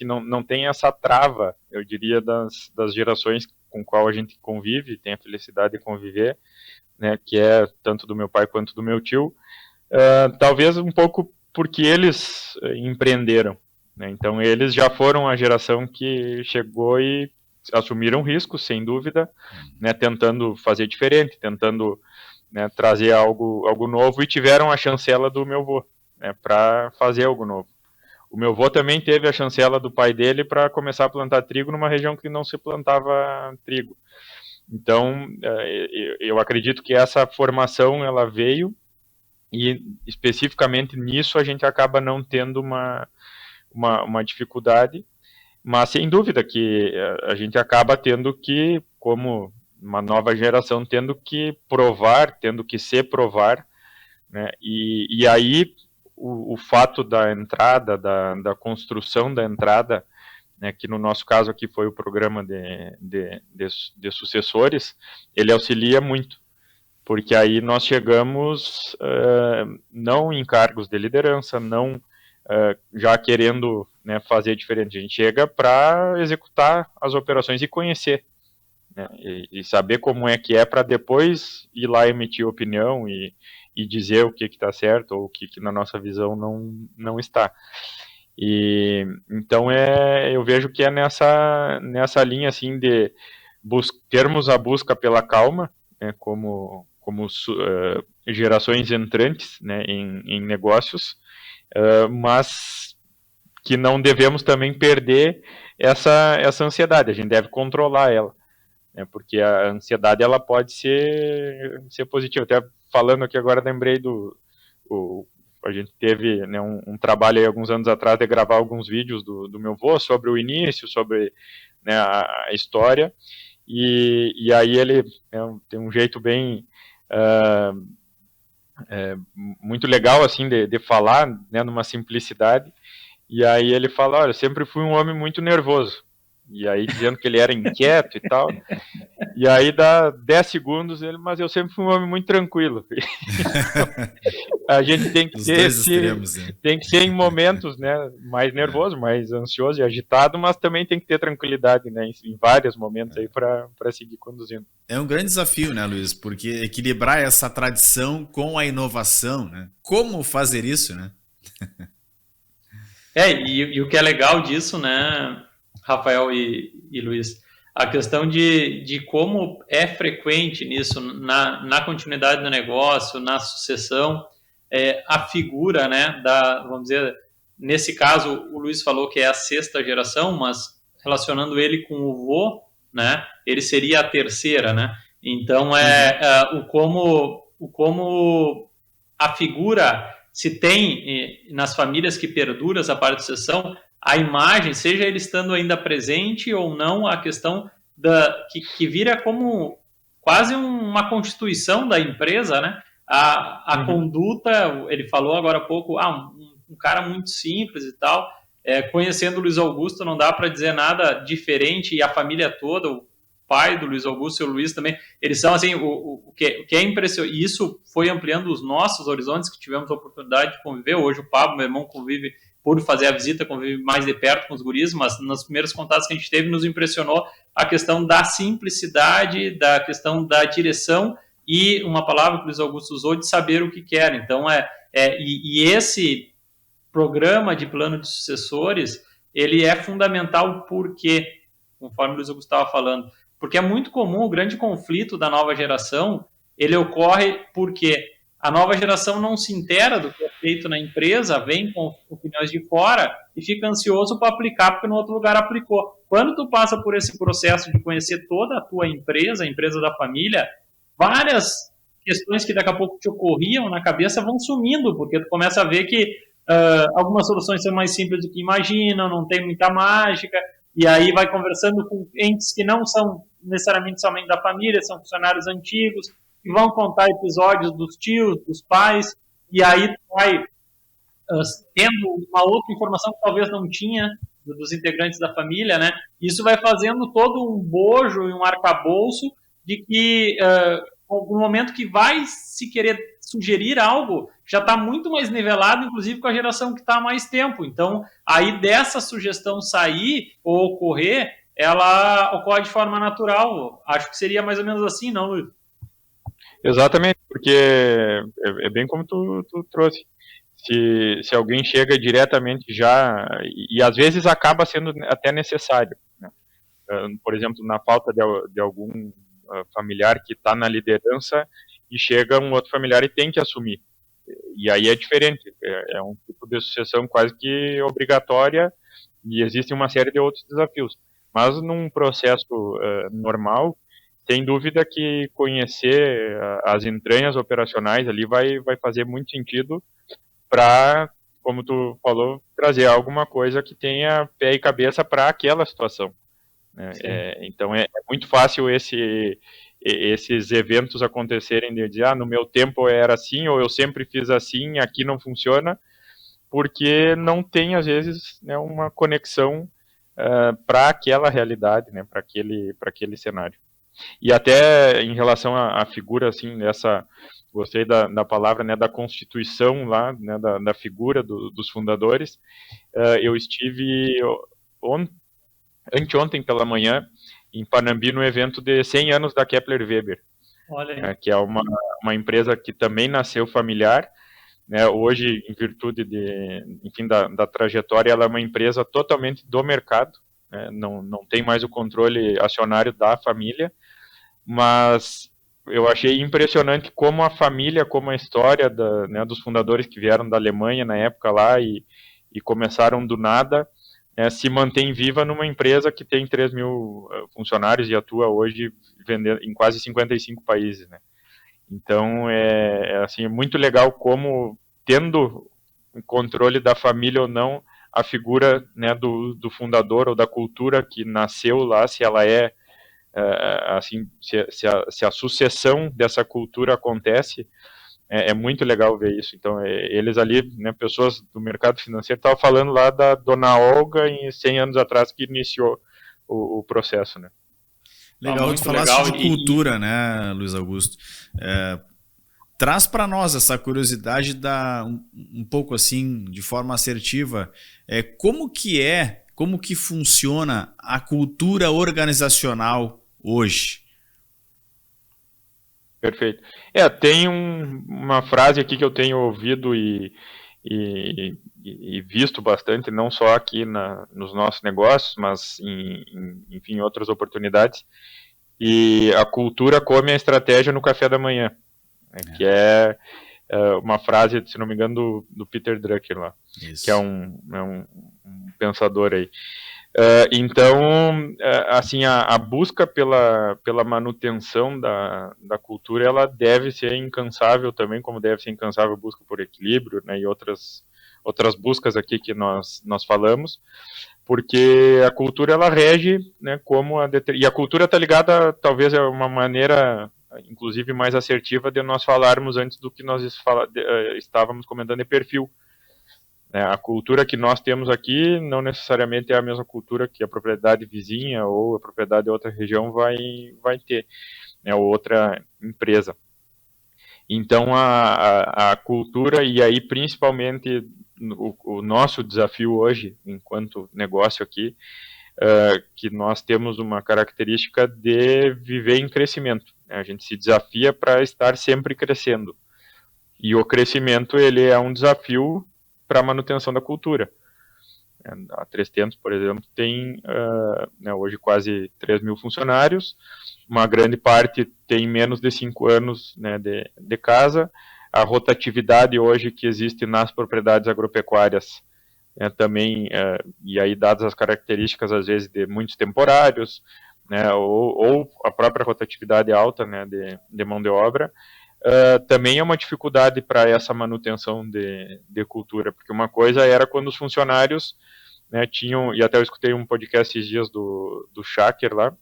não tem essa trava, eu diria, das gerações com qual a gente convive, tem a felicidade de conviver, né, que é tanto do meu pai quanto do meu tio, talvez um pouco porque eles empreenderam, né, então eles já foram a geração que chegou e assumiram riscos, sem dúvida, né, tentando fazer diferente, tentando, né, trazer algo novo, e tiveram a chancela do meu avô, né, para fazer algo novo. O meu avô também teve a chancela do pai dele para começar a plantar trigo numa região que não se plantava trigo. Então, eu acredito que essa formação ela veio, e especificamente nisso a gente acaba não tendo uma dificuldade, mas sem dúvida que a gente acaba tendo que, como uma nova geração, tendo que provar, tendo que se provar, né? E aí o fato da entrada, da construção da entrada, né, que no nosso caso aqui foi o programa de sucessores, ele auxilia muito, porque aí nós chegamos não em cargos de liderança, não já querendo, né, fazer diferente, a gente chega para executar as operações e conhecer, né, e saber como é que é, para depois ir lá emitir opinião e dizer o que está certo ou o que na nossa visão não está. E então eu vejo que é nessa linha assim de termos a busca pela calma, né, como gerações entrantes, né, em negócios, mas que não devemos também perder essa ansiedade. A gente deve controlar ela, né, porque a ansiedade ela pode ser positiva. Até falando aqui agora, lembrei a gente teve, né, um trabalho aí alguns anos atrás de gravar alguns vídeos do meu avô sobre o início, sobre, né, a história, e aí ele tem um jeito bem muito legal assim de falar, né, numa simplicidade, e aí ele fala: olha, eu sempre fui um homem muito nervoso, e aí dizendo que ele era inquieto e tal, e aí dá 10 segundos ele, mas eu sempre fui um homem muito tranquilo. A gente tem que tem que ser em momentos, né, mais nervoso, mais ansioso e agitado, mas também tem que ter tranquilidade, né, em vários momentos aí para seguir conduzindo. É um grande desafio, né, Luiz? Porque equilibrar essa tradição com a inovação, né? Como fazer isso, né? E o que é legal disso, né, Rafael e Luiz, a questão de como é frequente nisso, na continuidade do negócio, na sucessão, a figura, né, vamos dizer, nesse caso, o Luiz falou que é a 6ª geração, mas relacionando ele com o vô, né, ele seria a 3ª, né? Então, o como a figura se tem nas famílias que perdura essa parte de sucessão, a imagem, seja ele estando ainda presente ou não, a questão que vira como quase uma constituição da empresa, né? A conduta, ele falou agora há pouco, um cara muito simples e tal, conhecendo o Luiz Augusto não dá para dizer nada diferente, e a família toda, o pai do Luiz Augusto e o Luiz também, eles são assim, o que é impressionante, e isso foi ampliando os nossos horizontes, que tivemos a oportunidade de conviver. Hoje o Pablo, meu irmão, convive, por fazer a visita, convive mais de perto com os guris, mas nos primeiros contatos que a gente teve, nos impressionou a questão da simplicidade, da questão da direção, e uma palavra que o Luiz Augusto usou, de saber o que quer. Então, e esse programa de plano de sucessores, ele é fundamental porque, conforme o Luiz Augusto estava falando, porque é muito comum o grande conflito da nova geração, ele ocorre porque a nova geração não se inteira do que é feito na empresa, vem com opiniões de fora e fica ansioso para aplicar porque no outro lugar aplicou. Quando tu passa por esse processo de conhecer toda a tua empresa, a empresa da família, várias questões que daqui a pouco te ocorriam na cabeça vão sumindo, porque tu começa a ver que algumas soluções são mais simples do que imaginam, não tem muita mágica, e aí vai conversando com entes que não são necessariamente somente da família, são funcionários antigos, que vão contar episódios dos tios, dos pais, e aí tu vai tendo uma outra informação que talvez não tinha dos integrantes da família, né? Isso vai fazendo todo um bojo e um arcabouço de que no momento que vai se querer sugerir algo, já está muito mais nivelado, inclusive com a geração que está há mais tempo. Então, aí dessa sugestão sair ou ocorrer, ela ocorre de forma natural. Acho que seria mais ou menos assim, não, Luiz? Exatamente, porque é bem como tu trouxe. Se alguém chega diretamente já, e às vezes acaba sendo até necessário, né? por exemplo, na falta de algum familiar que está na liderança e chega um outro familiar e tem que assumir. E aí é diferente, é um tipo de sucessão quase que obrigatória e existe uma série de outros desafios. Mas num processo normal, sem dúvida que conhecer as entranhas operacionais ali vai fazer muito sentido para, como tu falou, trazer alguma coisa que tenha pé e cabeça para aquela situação. Né? Então é muito fácil esses eventos acontecerem de dizer, no meu tempo era assim, ou eu sempre fiz assim, aqui não funciona, porque não tem, às vezes, né, uma conexão para aquela realidade, né, para aquele cenário. E até em relação à figura, assim, gostei da palavra, né, da constituição lá, né, da figura dos fundadores. Eu estive anteontem pela manhã em Panambi no evento de 100 anos da Kepler Weber, que é uma empresa que também nasceu familiar, né, hoje, em virtude da trajetória, ela é uma empresa totalmente do mercado, né, não tem mais o controle acionário da família, mas eu achei impressionante como a família, como a história dos fundadores que vieram da Alemanha na época lá e começaram do nada, se mantém viva numa empresa que tem 3 mil funcionários e atua hoje vendendo em quase 55 países, né? Então, assim, muito legal como, tendo o controle da família ou não, a figura, né, do fundador ou da cultura que nasceu lá, se ela assim, se a sucessão dessa cultura acontece, é muito legal ver isso. Então, eles ali, né, pessoas do mercado financeiro, estavam falando lá da Dona Olga, em 100 anos atrás, que iniciou o processo, né? Legal, tu falaste de cultura, né, Luiz Augusto? Traz para nós essa curiosidade um pouco assim, de forma assertiva, como que funciona a cultura organizacional hoje? Perfeito. Tem uma frase aqui que eu tenho ouvido e visto bastante, não só aqui nos nossos negócios, mas enfim, em outras oportunidades, e a cultura come a estratégia no café da manhã, né, que é uma frase, se não me engano, do Peter Drucker lá, isso, que é um pensador aí. Então, assim, a busca pela manutenção da cultura, ela deve ser incansável também, como deve ser incansável a busca por equilíbrio, né, e outras buscas aqui que nós falamos, porque a cultura, ela rege, né, e a cultura está ligada, talvez, a uma maneira, inclusive, mais assertiva de nós falarmos antes do que nós estávamos comentando de perfil. A cultura que nós temos aqui não necessariamente é a mesma cultura que a propriedade vizinha ou a propriedade de outra região vai ter, né, ou outra empresa. Então, a cultura, e aí principalmente o nosso desafio hoje, enquanto negócio aqui, que nós temos uma característica de viver em crescimento. A gente se desafia para estar sempre crescendo. E o crescimento, ele é um desafio para a manutenção da cultura. A 300, por exemplo, tem hoje quase 3 mil funcionários, uma grande parte tem menos de 5 anos, né, de casa. A rotatividade hoje que existe nas propriedades agropecuárias também, e aí dadas as características, às vezes, de muitos temporários, né, ou a própria rotatividade alta, né, de mão de obra, também é uma dificuldade para essa manutenção de cultura, porque uma coisa era quando os funcionários, né, tinham, e até eu escutei um podcast esses dias do Shaker lá,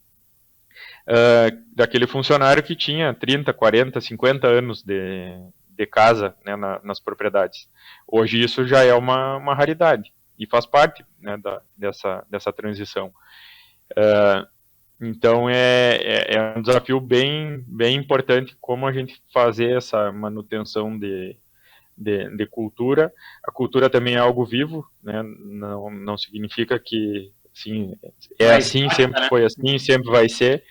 daquele funcionário que tinha 30, 40, 50 anos de casa, né, nas propriedades. Hoje isso já é uma raridade, e faz parte, né, dessa transição. Então é um desafio bem importante como a gente fazer essa manutenção de cultura. A cultura também é algo vivo, né? Não significa que assim, assim, sempre foi assim, sempre vai ser.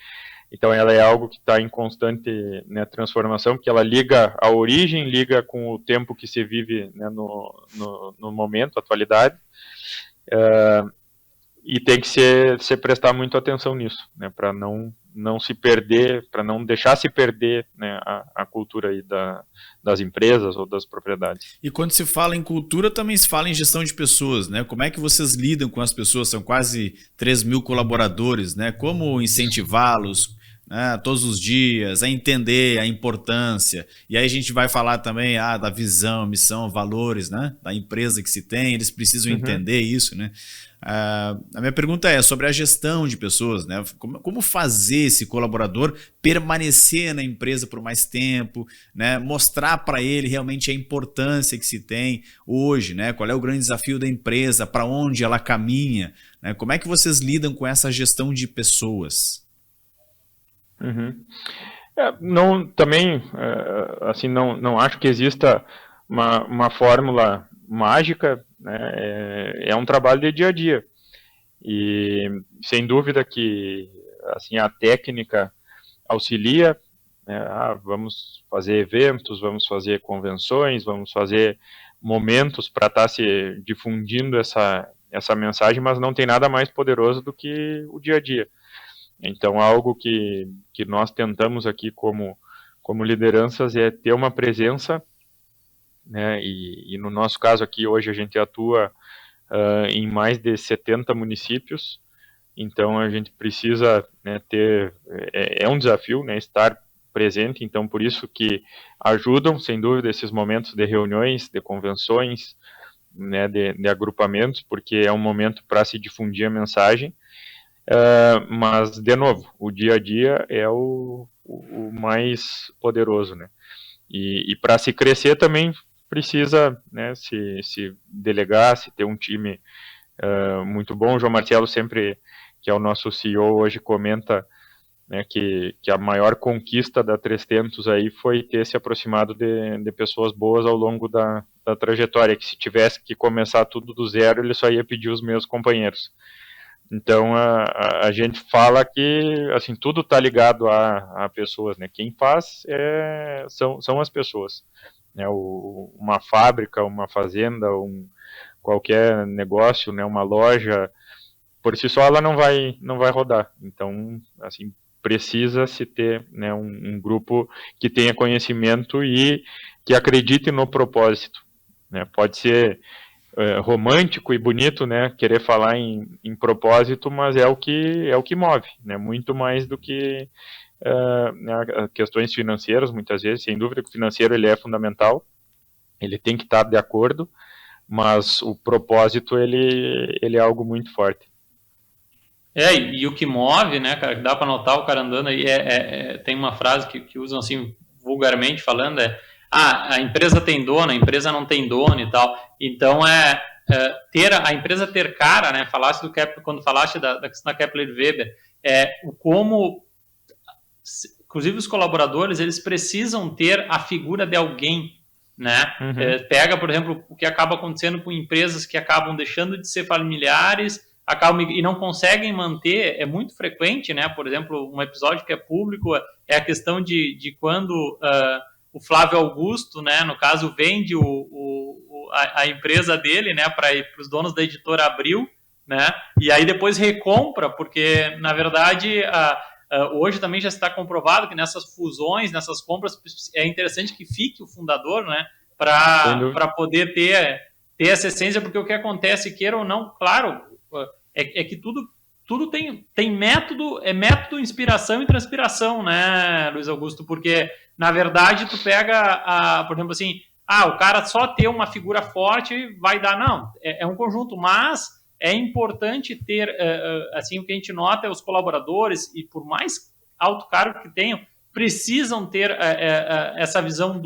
Então ela é algo que está em constante, né, transformação, porque ela liga a origem, liga com o tempo que se vive, né, no momento, atualidade. E tem que se prestar muito atenção nisso, né, para não se perder, para não deixar se perder, né, a cultura aí das empresas ou das propriedades. E quando se fala em cultura, também se fala em gestão de pessoas, né? Como é que vocês lidam com as pessoas? São quase 3.000 colaboradores, né? Como incentivá-los, né, todos os dias, a entender a importância. E aí a gente vai falar também da visão, missão, valores, né, da empresa que se tem, eles precisam entender isso, né? A minha pergunta é sobre a gestão de pessoas, né? Como fazer esse colaborador permanecer na empresa por mais tempo, né? Mostrar para ele realmente a importância que se tem hoje, né? Qual é o grande desafio da empresa, para onde ela caminha, né? Como é que vocês lidam com essa gestão de pessoas? Também, assim, não acho que exista uma fórmula mágica, né? É um trabalho de dia a dia. E sem dúvida que, assim, a técnica auxilia, né? Vamos fazer eventos, vamos fazer convenções, vamos fazer momentos para estar se difundindo essa mensagem, mas não tem nada mais poderoso do que o dia a dia. Então, algo que nós tentamos aqui como lideranças é ter uma presença, né, e no nosso caso aqui, hoje a gente atua em mais de 70 municípios, então a gente precisa, né, ter, é um desafio, né, estar presente, então por isso que ajudam, sem dúvida, esses momentos de reuniões, de convenções, né, de agrupamentos, porque é um momento para se difundir a mensagem. Mas, de novo, o dia a dia é o mais poderoso, né? E para se crescer também precisa, né, se delegar, se ter um time muito bom. O João Marcelo sempre, que é o nosso CEO hoje, comenta, né, que a maior conquista da 300 aí foi ter se aproximado de pessoas boas ao longo da trajetória, que se tivesse que começar tudo do zero, ele só ia pedir os meus companheiros. Então, a gente fala que, assim, tudo está ligado a pessoas, né? Quem faz são as pessoas, né? Uma fábrica, uma fazenda, qualquer negócio, né? Uma loja, por si só ela não vai rodar. Então, assim, precisa se ter, né, um grupo que tenha conhecimento e que acredite no propósito, né? Pode ser romântico e bonito, né, querer falar em propósito, mas é o que move, né, muito mais do que né, questões financeiras, muitas vezes. Sem dúvida que o financeiro ele é fundamental, ele tem que estar de acordo, mas o propósito ele é algo muito forte. E o que move, né, cara, que dá para notar o cara andando aí, tem uma frase que usam assim, vulgarmente falando, a empresa tem dono, a empresa não tem dono e tal. Então, a empresa ter cara, né, quando falaste da questão da Kepler Weber, como, inclusive os colaboradores, eles precisam ter a figura de alguém, né? Pega, por exemplo, o que acaba acontecendo com empresas que acabam deixando de ser familiares, e não conseguem manter, é muito frequente, né? Por exemplo, um episódio que é público é a questão de quando o Flávio Augusto, né, no caso, vende a empresa dele, né, para os donos da editora Abril, né? E aí depois recompra, porque na verdade hoje também já está comprovado que nessas fusões, nessas compras, é interessante que fique o fundador, né, para poder ter essa essência, porque o que acontece, queira ou não, claro, é que tudo tem método, método, inspiração e transpiração, né, Luiz Augusto? Porque, na verdade, tu pega, por exemplo, assim, o cara só ter uma figura forte vai dar, não, é um conjunto, mas é importante ter, assim, o que a gente nota é os colaboradores, e por mais alto cargo que tenham, precisam ter essa visão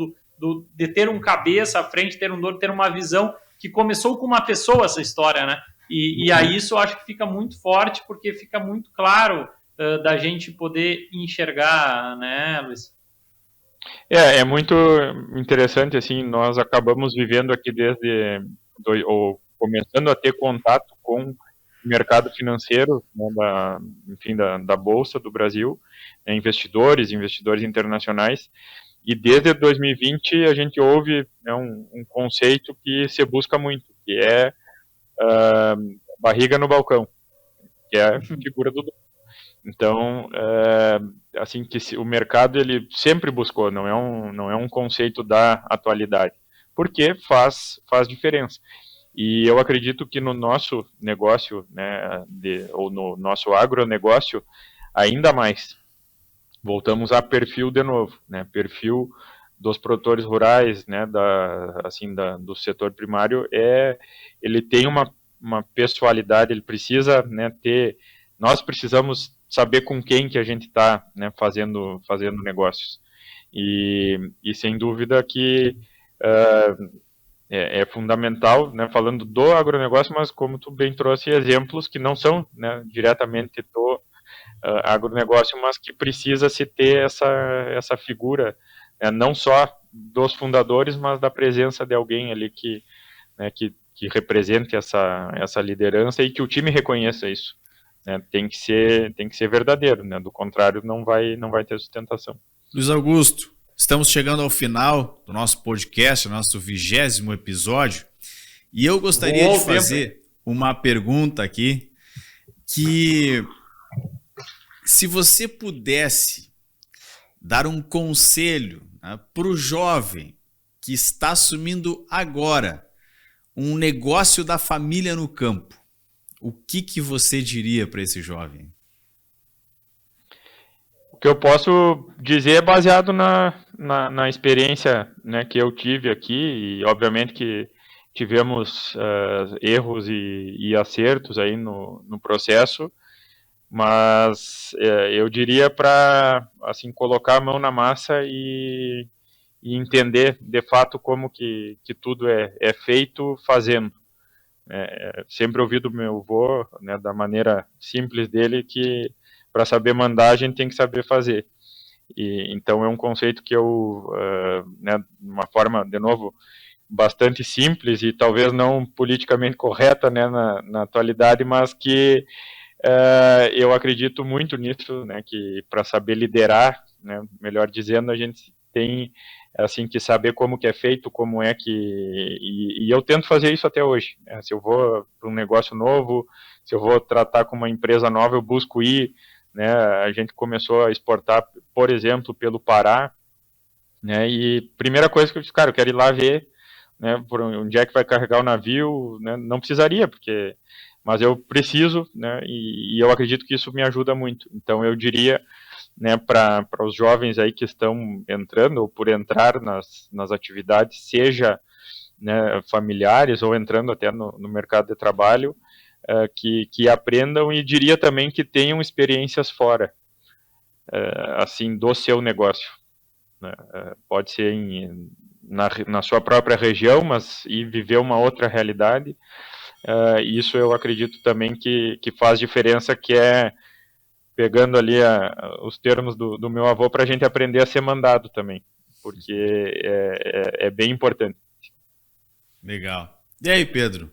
de ter um cabeça à frente, ter um dono, ter uma visão que começou com uma pessoa, essa história, né? E aí isso eu acho que fica muito forte, porque fica muito claro da gente poder enxergar, né, Luiz? É muito interessante, assim, nós acabamos vivendo aqui ou começando a ter contato com o mercado financeiro, né, enfim, da Bolsa do Brasil, né, investidores internacionais, e desde 2020 a gente ouve, né, um conceito que se busca muito, que é barriga no balcão. que é a figura do dono. Então, assim, que o mercado ele sempre buscou, não é um conceito da atualidade, porque faz diferença. E eu acredito que no nosso negócio, né, ou no nosso agronegócio, ainda mais. Voltamos a perfil de novo, né, perfil dos produtores rurais, né, do setor primário, ele tem uma pessoalidade, ele precisa, né, nós precisamos saber com quem que a gente está, né, fazendo negócios. E sem dúvida que é fundamental, né, falando do agronegócio, mas como tu bem trouxe exemplos que não são, né, diretamente do agronegócio, mas que precisa se ter essa figura, né, não só dos fundadores, mas da presença de alguém ali que represente essa liderança e que o time reconheça isso. Né, tem que ser verdadeiro, né, do contrário não vai ter sustentação. Luiz Augusto, estamos chegando ao final do nosso podcast, nosso 20º episódio, e eu gostaria de fazer uma pergunta aqui, que se você pudesse dar um conselho, né, para o jovem que está assumindo agora um negócio da família no campo, o que você diria para esse jovem? O que eu posso dizer é baseado na experiência, né, que eu tive aqui, e obviamente que tivemos erros e acertos aí no processo, mas eu diria para, assim, colocar a mão na massa e entender de fato como que tudo é feito fazendo. Sempre ouvi do meu avô, né, da maneira simples dele, que para saber mandar a gente tem que saber fazer. E então é um conceito que eu, né, de uma forma, de novo, bastante simples e talvez não politicamente correta, né, na atualidade, mas que eu acredito muito nisso, né, que para saber liderar, né, melhor dizendo, a gente tem, assim, que saber como que é feito, como é que... E eu tento fazer isso até hoje. Né? Se eu vou para um negócio novo, se eu vou tratar com uma empresa nova, eu busco ir. Né? A gente começou a exportar, por exemplo, pelo Pará, né? E primeira coisa que eu disse, cara, eu quero ir lá ver, né, por onde é que vai carregar o navio, né? Não precisaria, porque... Mas eu preciso, né, e eu acredito que isso me ajuda muito. Então eu diria, né, para os jovens aí que estão entrando ou por entrar nas atividades, seja, né, familiares ou entrando até no mercado de trabalho, que aprendam, e diria também que tenham experiências fora, assim, do seu negócio. Né? Pode ser na sua própria região, mas ir viver uma outra realidade. Isso eu acredito também que faz diferença, que é pegando ali os termos do meu avô, para a gente aprender a ser mandado também, porque é bem importante. Legal. E aí, Pedro?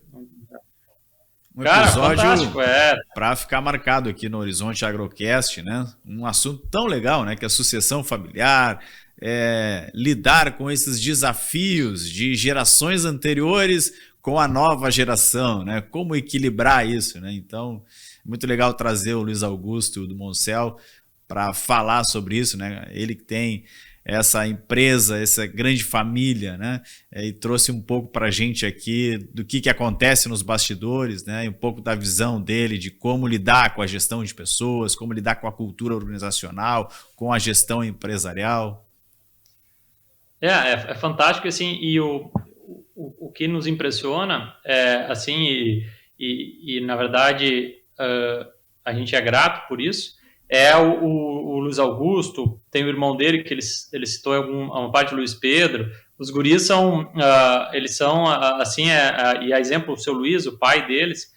Um Cara, episódio para ficar marcado aqui no Horizonte Agrocast, né? Um assunto tão legal, né? Que é a sucessão familiar, lidar com esses desafios de gerações anteriores com a nova geração, né? Como equilibrar isso, né? Então, muito legal trazer o Luiz Augusto do Moncel para falar sobre isso, né? Ele que tem essa empresa, essa grande família, né? E trouxe um pouco para a gente aqui do que acontece nos bastidores, né? E um pouco da visão dele de como lidar com a gestão de pessoas, como lidar com a cultura organizacional, com a gestão empresarial. É fantástico, assim, e o que nos impressiona assim, e na verdade a gente é grato por isso, o Luiz Augusto, tem o irmão dele que ele citou uma parte do Luiz Pedro. Os guris são, eles são assim, e a exemplo do seu Luiz, o pai deles,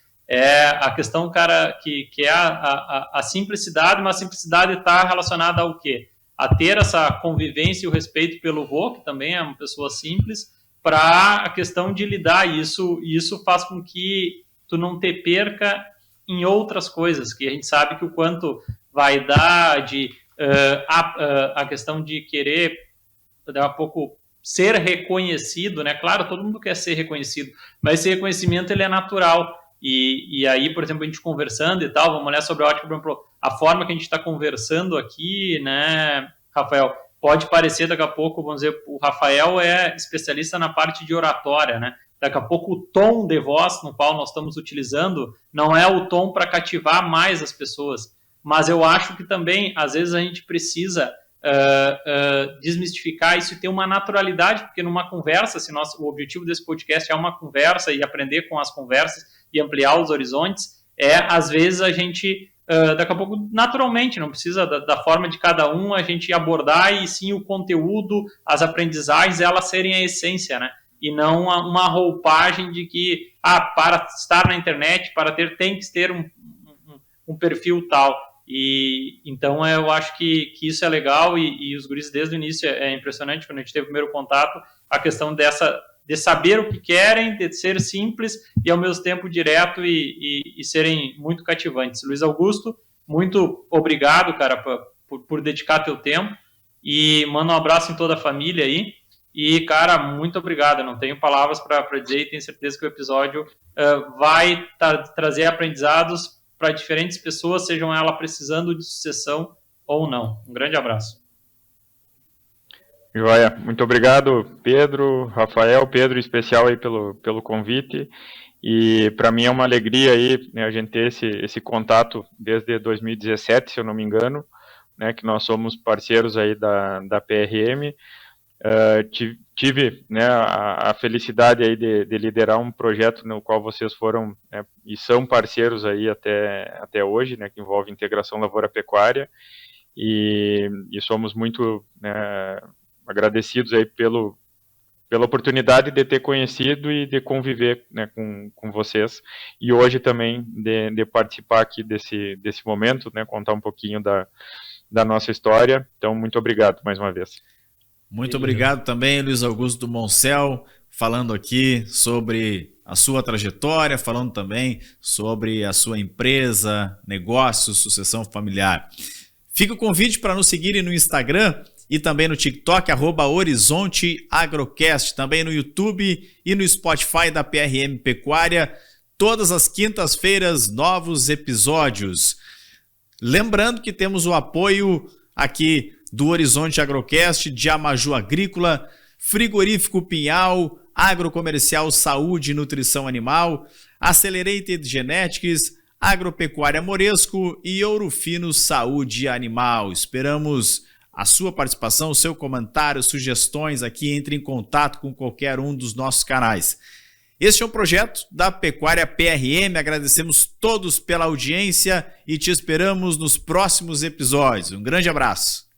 a questão, cara, que é a simplicidade, mas a simplicidade está relacionada ao quê? A ter essa convivência e o respeito pelo vô, que também é uma pessoa simples, para a questão de lidar isso, e isso faz com que tu não te perca em outras coisas, que a gente sabe que o quanto vaidade, a questão de querer, daqui a pouco, ser reconhecido, né? Claro, todo mundo quer ser reconhecido, mas esse reconhecimento ele é natural, E aí, por exemplo, a gente conversando e tal, vamos olhar sobre a ótica, por exemplo, a forma que a gente está conversando aqui, né, Rafael, pode parecer daqui a pouco, vamos dizer, o Rafael é especialista na parte de oratória, né? Daqui a pouco o tom de voz no qual nós estamos utilizando não é o tom para cativar mais as pessoas, mas eu acho que também, às vezes, a gente precisa desmistificar isso e ter uma naturalidade, porque numa conversa, o objetivo desse podcast é uma conversa e aprender com as conversas e ampliar os horizontes, às vezes a gente... daqui a pouco, naturalmente, não precisa da forma de cada um a gente abordar, e sim o conteúdo, as aprendizagens, elas serem a essência, né? E não uma roupagem de que, para estar na internet, tem que ter um perfil tal. E então eu acho que isso é legal, e os guris desde o início é impressionante, quando a gente teve o primeiro contato, a questão de saber o que querem, de ser simples e ao mesmo tempo direto e serem muito cativantes. Luiz Augusto, muito obrigado, cara, por dedicar teu tempo, e manda um abraço em toda a família aí, e, cara, muito obrigado, eu não tenho palavras para dizer, e tenho certeza que o episódio vai trazer aprendizados para diferentes pessoas, sejam elas precisando de sucessão ou não. Um grande abraço. Joia, muito obrigado, Pedro, Rafael, Pedro, especial aí pelo convite, e para mim é uma alegria aí, né, a gente ter esse contato desde 2017, se eu não me engano, né, que nós somos parceiros aí da PRM. Tive, né, a felicidade aí de liderar um projeto no qual vocês foram, né, e são parceiros aí até hoje, né, que envolve integração lavoura-pecuária, e somos muito, né, agradecidos aí pela oportunidade de ter conhecido e de conviver, né, com vocês, e hoje também de participar aqui desse momento, né, contar um pouquinho da nossa história. Então, muito obrigado mais uma vez. Muito obrigado também, Luiz Augusto Moncel, falando aqui sobre a sua trajetória, falando também sobre a sua empresa, negócios, sucessão familiar. Fica o convite para nos seguirem no Instagram e também no TikTok, @Horizonte Agrocast, também no YouTube e no Spotify da PRM Pecuária, todas as quintas-feiras, novos episódios. Lembrando que temos o apoio aqui do Horizonte Agrocast, de Amaju Agrícola, Frigorífico Pinhal, Agrocomercial Saúde e Nutrição Animal, Accelerated Genetics, Agropecuária Moresco e Ouro Fino Saúde Animal. Esperamos a sua participação, o seu comentário, sugestões aqui, entre em contato com qualquer um dos nossos canais. Este é um projeto da Pecuária PRM, agradecemos todos pela audiência e te esperamos nos próximos episódios. Um grande abraço.